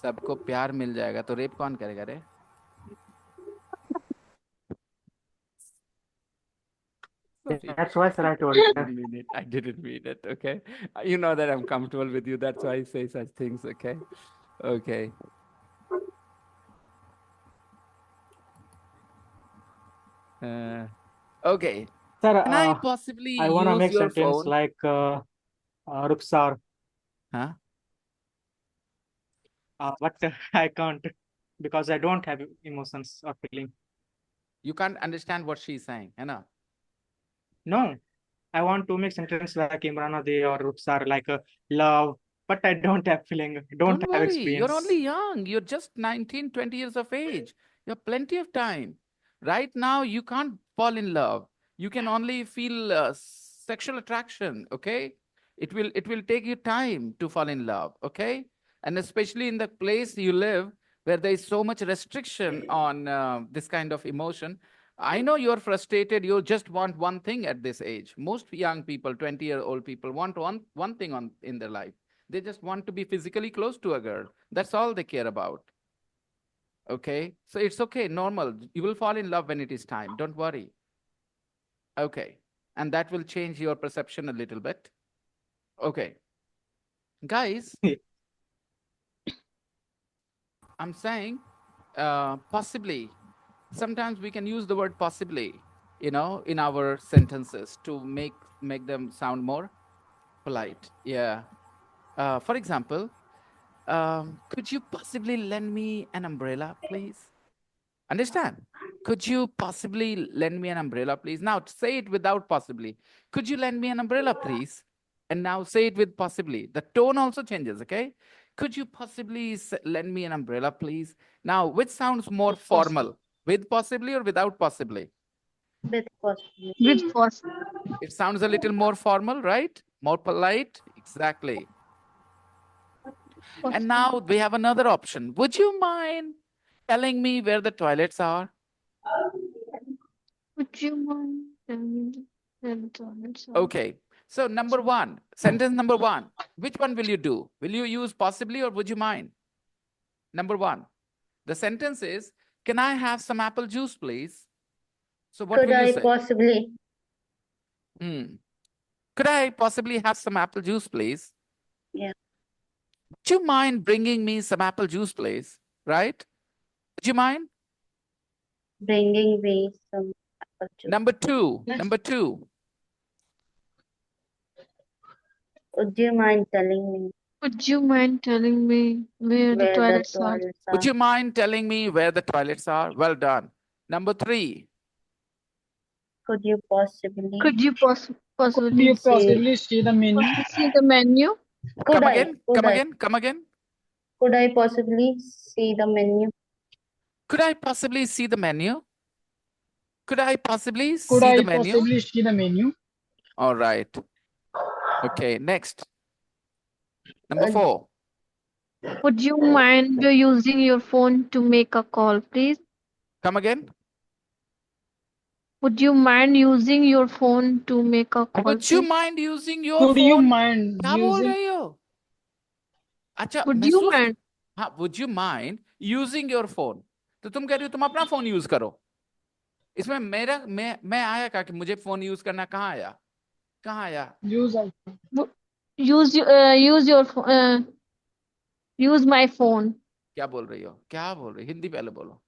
Speaker 1: सबको प्यार मिल जाएगा तो रेप कौन करेगा रे?
Speaker 8: That's why, sir, I told you.
Speaker 1: I didn't mean it. Okay, you know that I'm comfortable with you. That's why I say such things. Okay, okay. Okay.
Speaker 8: Sir,
Speaker 1: Can I possibly
Speaker 8: I want to
Speaker 1: use
Speaker 8: make
Speaker 1: your
Speaker 8: sentence
Speaker 1: phone?
Speaker 8: like Ruksar.
Speaker 1: Huh?
Speaker 8: But I can't because I don't have emotions or feeling.
Speaker 1: You can't understand what she's saying, है ना?
Speaker 8: No, I want to make sentence like Imrana De or Ruksar, like love, but I don't have feeling, don't have
Speaker 1: worry.
Speaker 8: experience.
Speaker 1: You're only young. You're just 19, 20 years of age. You have plenty of time. Right now, you can't fall in love. You can only feel sexual attraction. Okay, it will take you time to fall in love. Okay, and especially in the place you live where there is so much restriction on this kind of emotion. I know you're frustrated. You just want one thing at this age. Most young people, 20-year-old people, want one thing in their life. They just want to be physically close to a girl. That's all they care about. Okay, so it's okay, normal. You will fall in love when it is time. Don't worry. Okay, and that will change your perception a little bit. Okay, guys, I'm saying possibly. Sometimes we can use the word possibly, in our sentences to make them sound more polite. Yeah. For example, could you possibly lend me an umbrella, please? Understand? Could you possibly lend me an umbrella, please? Now say it without possibly. Could you lend me an umbrella, please? And now say it with possibly. The tone also changes, okay? Could you possibly lend me an umbrella, please? Now, which sounds more formal? With possibly or without possibly?
Speaker 7: With possibly.
Speaker 2: With possibly.
Speaker 1: It sounds a little more formal, right? More polite? Exactly. And now we have another option. Would you mind telling me where the toilets are?
Speaker 11: Would you mind telling me where the toilets are?
Speaker 1: Okay. So sentence number one, which one will you do? Will you use possibly or would you mind? Number one, the sentence is, can I have some apple juice, please? So what
Speaker 7: Could
Speaker 1: will you
Speaker 7: I
Speaker 1: say?
Speaker 7: possibly?
Speaker 1: Could I possibly have some apple juice, please?
Speaker 7: Yeah.
Speaker 1: Would you mind bringing me some apple juice, please? Right? Would you mind?
Speaker 7: Bringing me some apple juice.
Speaker 1: Number two.
Speaker 7: Would you mind telling me
Speaker 11: Would you mind telling me where the
Speaker 7: where the
Speaker 11: toilets are?
Speaker 7: toilets
Speaker 1: Would
Speaker 7: are?
Speaker 1: you mind telling me where the toilets are? Well done. Number three.
Speaker 7: Could you possibly
Speaker 11: Could you
Speaker 2: Could
Speaker 11: possibly
Speaker 2: you
Speaker 7: say
Speaker 2: possibly see the menu?
Speaker 11: see the menu?
Speaker 7: could
Speaker 1: Come
Speaker 7: I
Speaker 1: again,
Speaker 7: could
Speaker 1: come
Speaker 7: I
Speaker 1: again, come again.
Speaker 7: could I possibly see the menu?
Speaker 1: Could I possibly see the menu? Could I possibly
Speaker 2: Could
Speaker 1: see the
Speaker 2: I
Speaker 1: menu?
Speaker 2: possibly see the menu?
Speaker 1: All right. Okay, next. Number
Speaker 7: Uh,
Speaker 1: 4.
Speaker 11: Would you mind using your phone to make a call, please?
Speaker 1: Come again.
Speaker 11: Would you mind using your phone to make a call,
Speaker 1: Would you
Speaker 11: please?
Speaker 1: mind using your
Speaker 2: Could you
Speaker 1: phone?
Speaker 2: mind
Speaker 1: क्या बोल
Speaker 2: using?
Speaker 1: रही हो? अच्छा,
Speaker 11: Would you
Speaker 1: महसूस
Speaker 11: mind?
Speaker 1: हाँ, would you mind using your phone? तो तुम कह रही हो तुम अपना फोन यूज करो. इसमें मैं आया क्या कि मुझे फोन यूज करना कहाँ आया? कहाँ आया?
Speaker 2: Use
Speaker 11: use my phone.
Speaker 1: क्या बोल रही हो? क्या बोल रही? हिंदी पहले बोलो.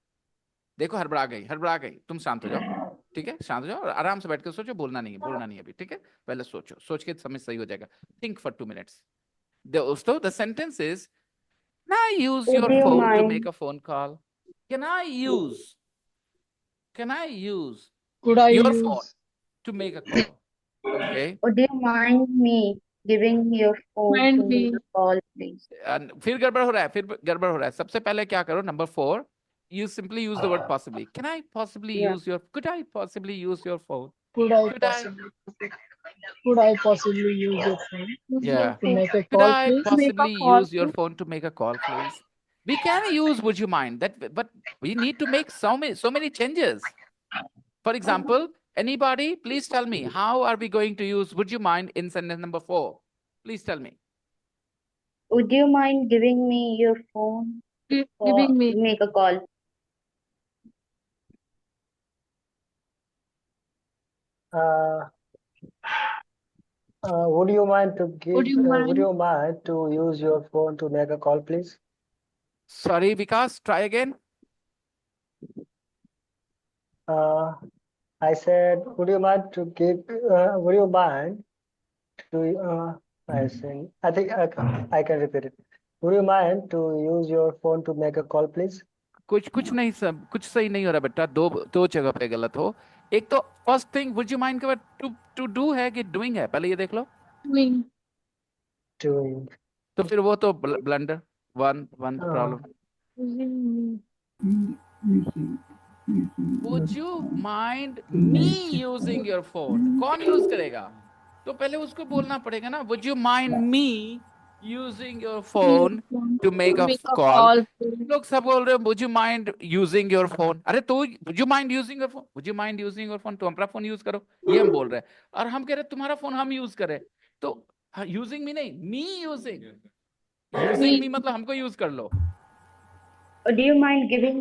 Speaker 1: देखो हड़बड़ा गई. तुम शांत हो जाओ. ठीक है, शांत हो जाओ और आराम से बैठ के सोचो. बोलना नहीं है अभी. ठीक है, पहले सोचो. सोच के समझ सही हो जाएगा. Think for 2 minutes. दोस्तों, the sentence is, can I use
Speaker 7: would
Speaker 1: your
Speaker 7: you
Speaker 1: phone to make
Speaker 7: mind
Speaker 1: a phone call? Can I use
Speaker 2: could I
Speaker 1: your phone
Speaker 2: use?
Speaker 1: to make a call? Okay.
Speaker 7: would you mind me giving your phone to
Speaker 11: Mind
Speaker 7: make
Speaker 11: me.
Speaker 7: a call, please?
Speaker 1: फिर गड़बड़ हो रहा है. सबसे पहले क्या करो? Number 4, you simply use the word possibly. Can I possibly
Speaker 7: Yeah.
Speaker 1: use your? Could I possibly use your phone?
Speaker 2: Could I
Speaker 1: Could I?
Speaker 2: possibly? Could I possibly use your phone
Speaker 11: Use your
Speaker 1: Yeah.
Speaker 2: to
Speaker 11: phone
Speaker 2: make a
Speaker 1: Could
Speaker 2: call,
Speaker 1: I
Speaker 2: please?
Speaker 11: to make a
Speaker 1: possibly
Speaker 11: call,
Speaker 1: use your
Speaker 11: please.
Speaker 1: phone to make a call, please? We can use would you mind that, but we need to make so many changes. For example, anybody, please tell me, how are we going to use would you mind in sentence number 4? Please tell me.
Speaker 7: Would you mind giving me your phone
Speaker 11: Giving me.
Speaker 7: to make a call?
Speaker 12: Would you mind to
Speaker 11: Would you
Speaker 12: would
Speaker 11: mind?
Speaker 12: you mind to use your phone to make a call, please?
Speaker 1: Sorry, Vikas, try again.
Speaker 12: I said, would you mind to would you mind to, I think I can repeat it. Would you mind to use your phone to make a call, please?
Speaker 1: कुछ नहीं, सब कुछ सही नहीं हो रहा बेटा. दो जगह पे गलत हो. एक तो first thing would you mind के बाद टू डू है कि डूइंग है, पहले ये देख लो.
Speaker 11: Doing.
Speaker 12: Doing.
Speaker 1: तो फिर वो तो blunder. One problem.
Speaker 11: Using
Speaker 1: Would you mind me using your phone? कौन यूज करेगा? तो पहले उसको बोलना पड़ेगा ना. Would you mind me using your phone to make
Speaker 11: to
Speaker 1: a
Speaker 11: make a
Speaker 1: call?
Speaker 11: call, please.
Speaker 1: लोग सब बोल रहे हो would you mind using your phone? अरे तो would you mind using your phone? Would you mind using your phone? तो हमारा phone use करो, ये हम बोल रहे हैं. और हम कह रहे हैं तुम्हारा फोन हम यूज करें. तो यूजिंग मी नहीं, मी यूजिंग. यूजिंग मी मतलब हमको यूज कर लो.
Speaker 7: Would you mind giving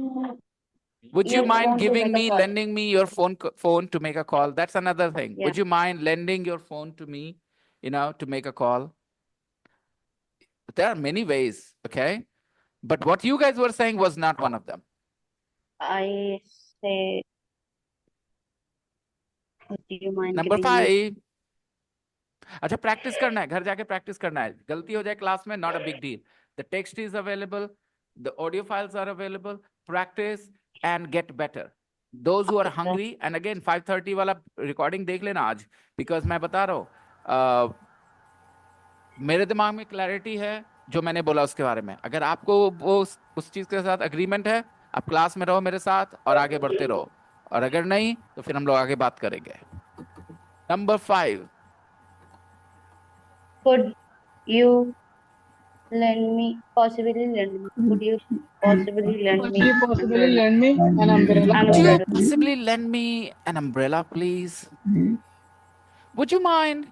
Speaker 1: Would you
Speaker 7: your
Speaker 1: mind
Speaker 7: phone to
Speaker 1: giving
Speaker 7: make a
Speaker 1: me,
Speaker 7: call?
Speaker 1: lending me your phone to make a call? That's another thing.
Speaker 7: Yeah.
Speaker 1: Would you mind lending your phone to me, to make a call? There are many ways, okay? But what you guys were saying was not one of them.
Speaker 7: I say, would you mind
Speaker 1: Number
Speaker 7: giving me?
Speaker 1: 5. अच्छा, practice करना है, घर जाके practice करना है. गलती हो जाए क्लास में, not a big deal. The text is available, the audio files are available. Practice and get better. Those who are hungry, and again 5:30 वाला recording देख लेना आज, because मैं बता रहा हूँ, मेरे दिमाग में क्लैरिटी है जो मैंने बोला उसके बारे में. अगर आपको वो उस चीज के साथ अग्रीमेंट है, आप क्लास में रहो मेरे साथ और आगे बढ़ते रहो. और अगर नहीं तो फिर हम लोग आगे बात करेंगे. Number 5.
Speaker 7: Could you lend me, possibly lend me? Could you possibly lend
Speaker 2: Could
Speaker 7: me
Speaker 2: you
Speaker 7: an
Speaker 2: possibly
Speaker 7: umbrella?
Speaker 2: lend me an umbrella?
Speaker 7: An
Speaker 1: Would you
Speaker 7: umbrella.
Speaker 1: possibly lend me an umbrella, please? Would you mind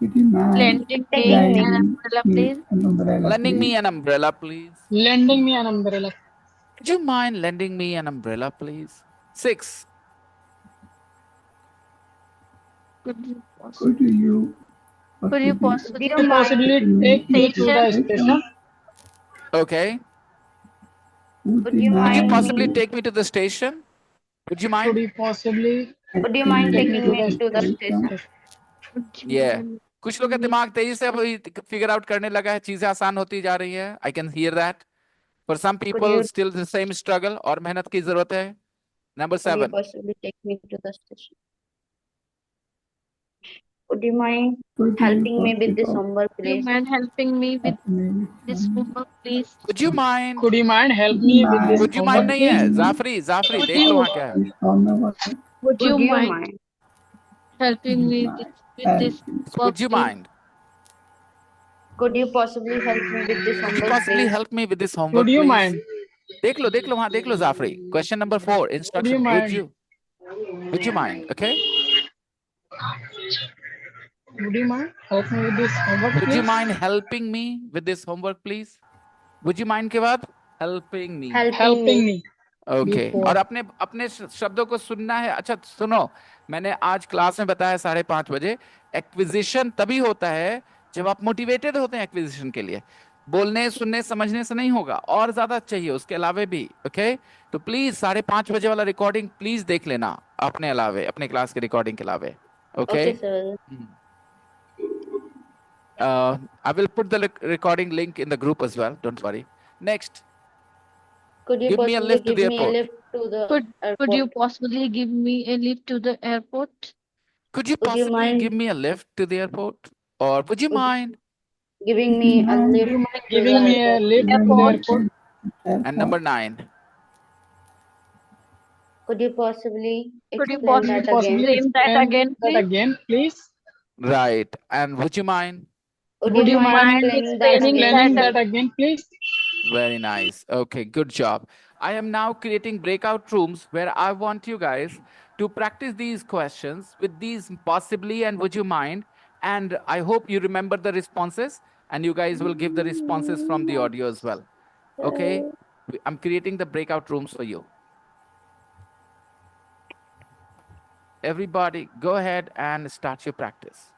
Speaker 3: Would you mind
Speaker 11: lending me
Speaker 7: Taking me.
Speaker 11: an
Speaker 3: lending
Speaker 11: umbrella,
Speaker 3: me
Speaker 11: please?
Speaker 3: an umbrella,
Speaker 1: lending me
Speaker 3: please?
Speaker 1: an umbrella, please?
Speaker 2: Lending me an umbrella.
Speaker 1: Would you mind lending me an umbrella, please? 6.
Speaker 11: Could you
Speaker 3: Could you
Speaker 11: could you
Speaker 3: possibly
Speaker 7: Do
Speaker 2: Could
Speaker 7: you
Speaker 2: you
Speaker 11: possibly
Speaker 7: mind?
Speaker 2: possibly
Speaker 3: take me
Speaker 2: take
Speaker 3: to
Speaker 2: me
Speaker 3: the
Speaker 2: to
Speaker 11: station?
Speaker 2: the
Speaker 3: station?
Speaker 2: station?
Speaker 1: Okay.
Speaker 3: Would
Speaker 7: Would
Speaker 3: you
Speaker 7: you
Speaker 1: Would you
Speaker 7: mind
Speaker 3: mind
Speaker 1: possibly
Speaker 7: me?
Speaker 1: take me to the station? Would you
Speaker 2: Could
Speaker 1: mind?
Speaker 2: you possibly
Speaker 7: Would you
Speaker 3: taking
Speaker 7: mind
Speaker 2: take
Speaker 3: me
Speaker 2: me
Speaker 7: taking
Speaker 2: to
Speaker 3: to
Speaker 7: me
Speaker 2: the
Speaker 3: the
Speaker 7: to the
Speaker 3: station?
Speaker 7: station?
Speaker 2: station?
Speaker 11: Would you
Speaker 1: Yeah.
Speaker 11: mind
Speaker 1: कुछ लोग का
Speaker 11: me?
Speaker 1: दिमाग तेजी से अभी figure out करने लगा है, चीजें आसान होती जा रही है. I can hear that. For some
Speaker 7: Could
Speaker 1: people,
Speaker 7: you
Speaker 1: still the same struggle और मेहनत की जरूरत है. Number
Speaker 7: could you
Speaker 1: 7.
Speaker 7: possibly take me to the station? Would you mind
Speaker 3: Could you
Speaker 7: helping me with this
Speaker 3: possible
Speaker 7: homework,
Speaker 11: Do you
Speaker 7: please?
Speaker 11: mind helping me with
Speaker 3: help me
Speaker 11: this homework, please?
Speaker 1: Would you mind?
Speaker 2: Could you mind help
Speaker 3: would you
Speaker 2: me with this
Speaker 1: Would
Speaker 3: mind
Speaker 1: you mind
Speaker 2: homework,
Speaker 1: नहीं
Speaker 2: please?
Speaker 1: है?
Speaker 3: helping me
Speaker 1: Jafri
Speaker 11: Would
Speaker 1: देख लो
Speaker 11: you
Speaker 1: वहाँ क्या है?
Speaker 3: this homework?
Speaker 11: would you
Speaker 7: Would you
Speaker 11: mind
Speaker 7: mind?
Speaker 3: Would
Speaker 11: helping
Speaker 3: you
Speaker 11: me
Speaker 3: mind
Speaker 11: with this
Speaker 3: helping
Speaker 11: work,
Speaker 1: Would you
Speaker 11: please?
Speaker 1: mind?
Speaker 7: Could you possibly help me with this
Speaker 1: Could you
Speaker 7: homework,
Speaker 1: possibly
Speaker 7: please?
Speaker 1: help me with this
Speaker 2: Would
Speaker 1: homework,
Speaker 2: you
Speaker 1: please?
Speaker 2: mind?
Speaker 1: देख लो वहाँ देख लो Jafri. Question number 4,
Speaker 2: Would you
Speaker 1: instruction.
Speaker 2: mind?
Speaker 1: Would you mind? Okay.
Speaker 2: Would you mind help me with this homework,
Speaker 1: Would you
Speaker 2: please?
Speaker 1: mind helping me with this homework, please? Would you mind के बाद helping me.
Speaker 7: Helping
Speaker 2: Helping
Speaker 7: me.
Speaker 2: me.
Speaker 1: Okay
Speaker 2: Before.
Speaker 1: और अपने अपने शब्दों को सुनना है. अच्छा सुनो, मैंने आज क्लास में बताया 5:30 बजे एक्विजिशन तभी होता है जब आप मोटिवेटेड होते हैं एक्विजिशन के लिए. बोलने सुनने समझने से नहीं होगा, और ज्यादा चाहिए उसके अलावे भी. ओके तो प्लीज 5:30 बजे वाला रिकॉर्डिंग प्लीज देख लेना अपने अलावे, अपने क्लास के रिकॉर्डिंग के अलावे. Okay
Speaker 7: Okay, sir.
Speaker 1: I will put the recording link in the group as well, don't worry. Next,
Speaker 7: Could you
Speaker 1: give me a
Speaker 7: possibly
Speaker 1: lift to
Speaker 7: give
Speaker 1: the
Speaker 7: me a
Speaker 1: airport.
Speaker 7: lift to the
Speaker 11: Could you
Speaker 7: airport?
Speaker 11: possibly give me a lift to the airport?
Speaker 1: Could you
Speaker 7: Would you
Speaker 1: possibly give
Speaker 7: mind
Speaker 1: me a lift to the airport? Or would you
Speaker 7: would
Speaker 1: mind?
Speaker 7: giving
Speaker 3: would you
Speaker 7: me a
Speaker 3: mind
Speaker 2: Would
Speaker 7: lift
Speaker 2: you mind
Speaker 7: to the
Speaker 2: giving me a
Speaker 7: airport?
Speaker 2: lift to
Speaker 3: giving
Speaker 2: the
Speaker 3: me
Speaker 11: Airport.
Speaker 2: airport?
Speaker 1: And number
Speaker 3: airport?
Speaker 1: 9.
Speaker 7: Could you possibly
Speaker 11: Could you
Speaker 7: explain
Speaker 2: Could you
Speaker 7: that
Speaker 11: possibly
Speaker 7: again?
Speaker 2: possibly
Speaker 11: explain that
Speaker 2: explain
Speaker 11: again,
Speaker 2: that
Speaker 11: please?
Speaker 2: again, please?
Speaker 1: Right. And would you mind?
Speaker 7: Would
Speaker 2: Would
Speaker 7: you
Speaker 11: Would
Speaker 2: you
Speaker 11: you
Speaker 7: mind
Speaker 2: mind
Speaker 11: mind
Speaker 7: explaining that
Speaker 11: explaining
Speaker 7: again?
Speaker 11: that?
Speaker 2: explaining that again, please?
Speaker 1: Very nice. Okay, good job. I am now creating breakout rooms where I want you guys to practice these questions with these possibly and would you mind. And I hope you remember the responses and you guys will give the responses from the audio as well. Okay, I'm creating the breakout rooms for you. Everybody, go ahead and start your practice.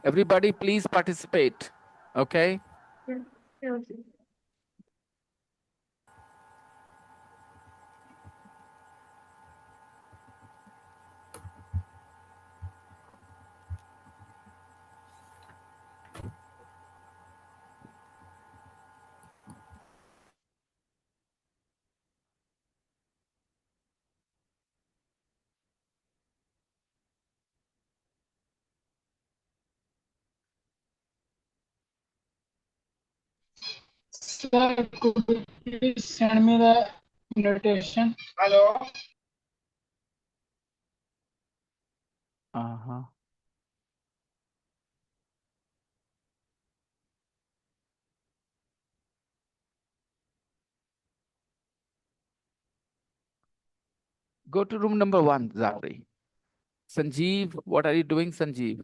Speaker 1: Everybody, please participate. Okay.
Speaker 11: Sure.
Speaker 2: Sir, could you please send me the invitation? Hello.
Speaker 1: Uh-huh. Go to room number 1, Zafri. Sanjeev, what are you doing, Sanjeev?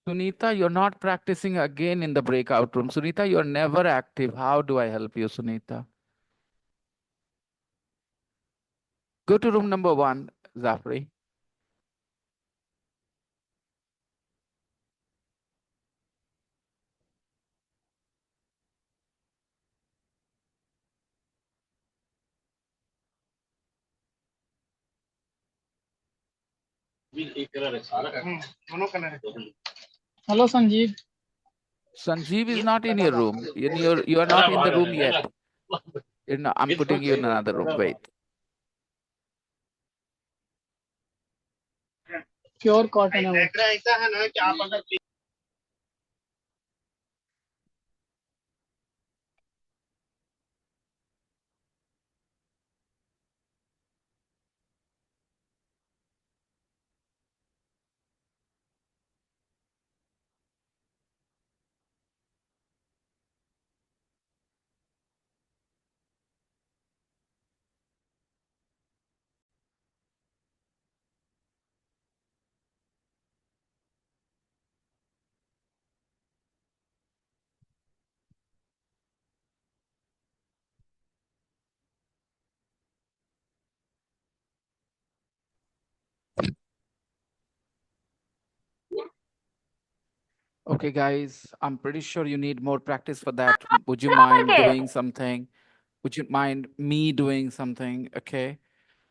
Speaker 1: Sunita, you're not practicing again in the breakout room. Sunita, you're never active. How do I help you, Sunita? Go to room number 1, Zafri.
Speaker 2: Hello, Sanjeev.
Speaker 1: Sanjeev is not in your room. You are not in the room yet. I'm putting you in another room. Wait.
Speaker 2: Pure cotton. है वो.
Speaker 1: Okay, guys, I'm pretty sure you need more practice for that. Would you mind doing something? Would you mind me doing something? Okay.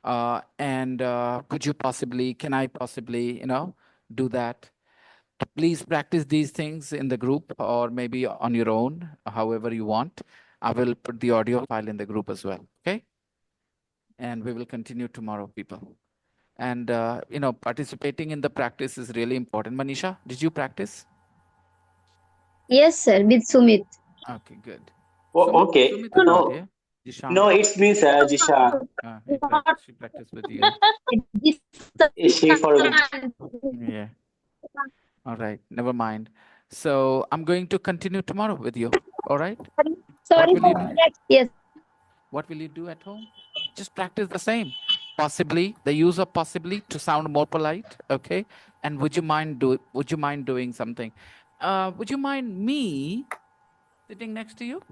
Speaker 1: And could you possibly, can I possibly, do that? Please practice these things in the group or maybe on your own, however you want. I will put the audio file in the group as well. Okay. And we will continue tomorrow, people. And, participating in the practice is really important. Manisha, did you practice?
Speaker 16: Yes, sir, with Sumit.
Speaker 1: Okay, good.
Speaker 4: Oh, okay.
Speaker 1: Sumit is not here.
Speaker 4: No,
Speaker 1: Jishan.
Speaker 4: it's me, sir, Jishan.
Speaker 1: She practiced with you.
Speaker 4: She forgot.
Speaker 1: Yeah. All right. Never mind. So I'm going to continue tomorrow with you. All right.
Speaker 16: Sorry
Speaker 1: What will you
Speaker 16: for
Speaker 1: do?
Speaker 16: that. Yes.
Speaker 1: What will you do at home? Just practice the same. Possibly, the use of possibly to sound more polite. Okay. And would you mind doing something? Would you mind me sitting next to you?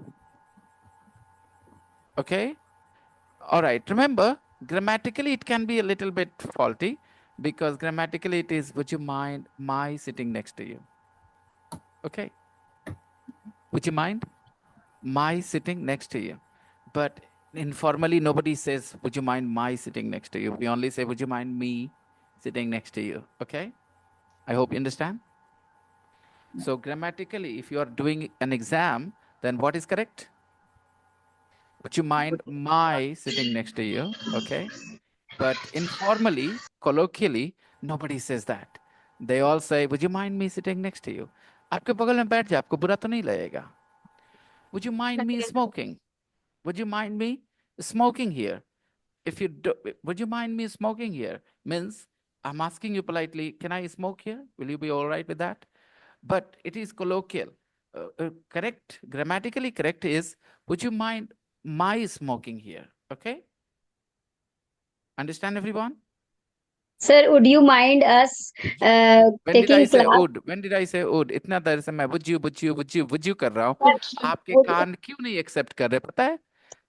Speaker 1: Okay. All right. Remember, grammatically, it can be a little bit faulty because grammatically it is, would you mind my sitting next to you? Okay. Would you mind my sitting next to you? But informally, nobody says, would you mind my sitting next to you? We only say, would you mind me sitting next to you? Okay. I hope you understand. So grammatically, if you are doing an exam, then what is correct? Would you mind my sitting next to you? Okay. But informally, colloquially, nobody says that. They all say, would you mind me sitting next to you? आपके बगल में बैठ जाए आपको बुरा तो नहीं लगेगा. Would you mind me smoking? Would you mind me smoking here? If you do, would you mind me smoking here? Means I'm asking you politely, can I smoke here? Will you be all right with that? But it is colloquial. Correct, grammatically correct is, would you mind my smoking here? Okay. Understand, everyone?
Speaker 16: Sir, would you mind us
Speaker 1: When did I
Speaker 16: taking
Speaker 1: say
Speaker 16: class?
Speaker 1: would? When did I say would? इतना देर से मैं would you कर रहा हूँ. आपके कान क्यों नहीं accept कर रहे पता है?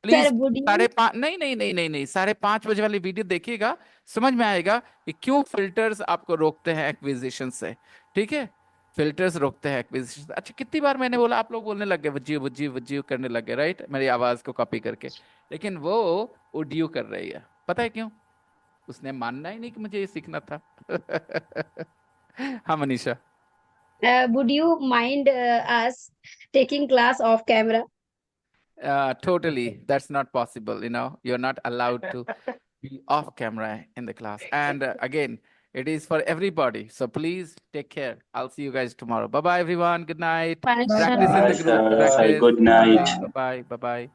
Speaker 1: Please
Speaker 16: Sir, would you?
Speaker 1: 5:30 नहीं 5:30 बजे वाली वीडियो देखिएगा, समझ में आएगा कि क्यों फिल्टर्स आपको रोकते हैं एक्विजिशन से. ठीक है, फिल्टर्स रोकते हैं एक्विजिशन. अच्छा, कितनी बार मैंने बोला, आप लोग बोलने लग गए वज्जी करने लग गए, राइट, मेरी आवाज को कॉपी करके. लेकिन वो उड्यू कर रही है. पता है क्यों? उसने मानना ही नहीं कि मुझे ये सीखना था. हाँ Manisha.
Speaker 16: Would you mind us taking class off camera?
Speaker 1: Totally, that's not possible. You're not allowed to be off camera in the class. And again, it is for everybody. So please take care. I'll see you guys tomorrow. Bye bye, everyone. Good night.
Speaker 16: Bye,
Speaker 1: Practice in
Speaker 4: Bye,
Speaker 1: the group.
Speaker 4: sir.
Speaker 1: Practice.
Speaker 4: Good
Speaker 1: Good night.
Speaker 4: night.
Speaker 1: Bye bye. Bye bye.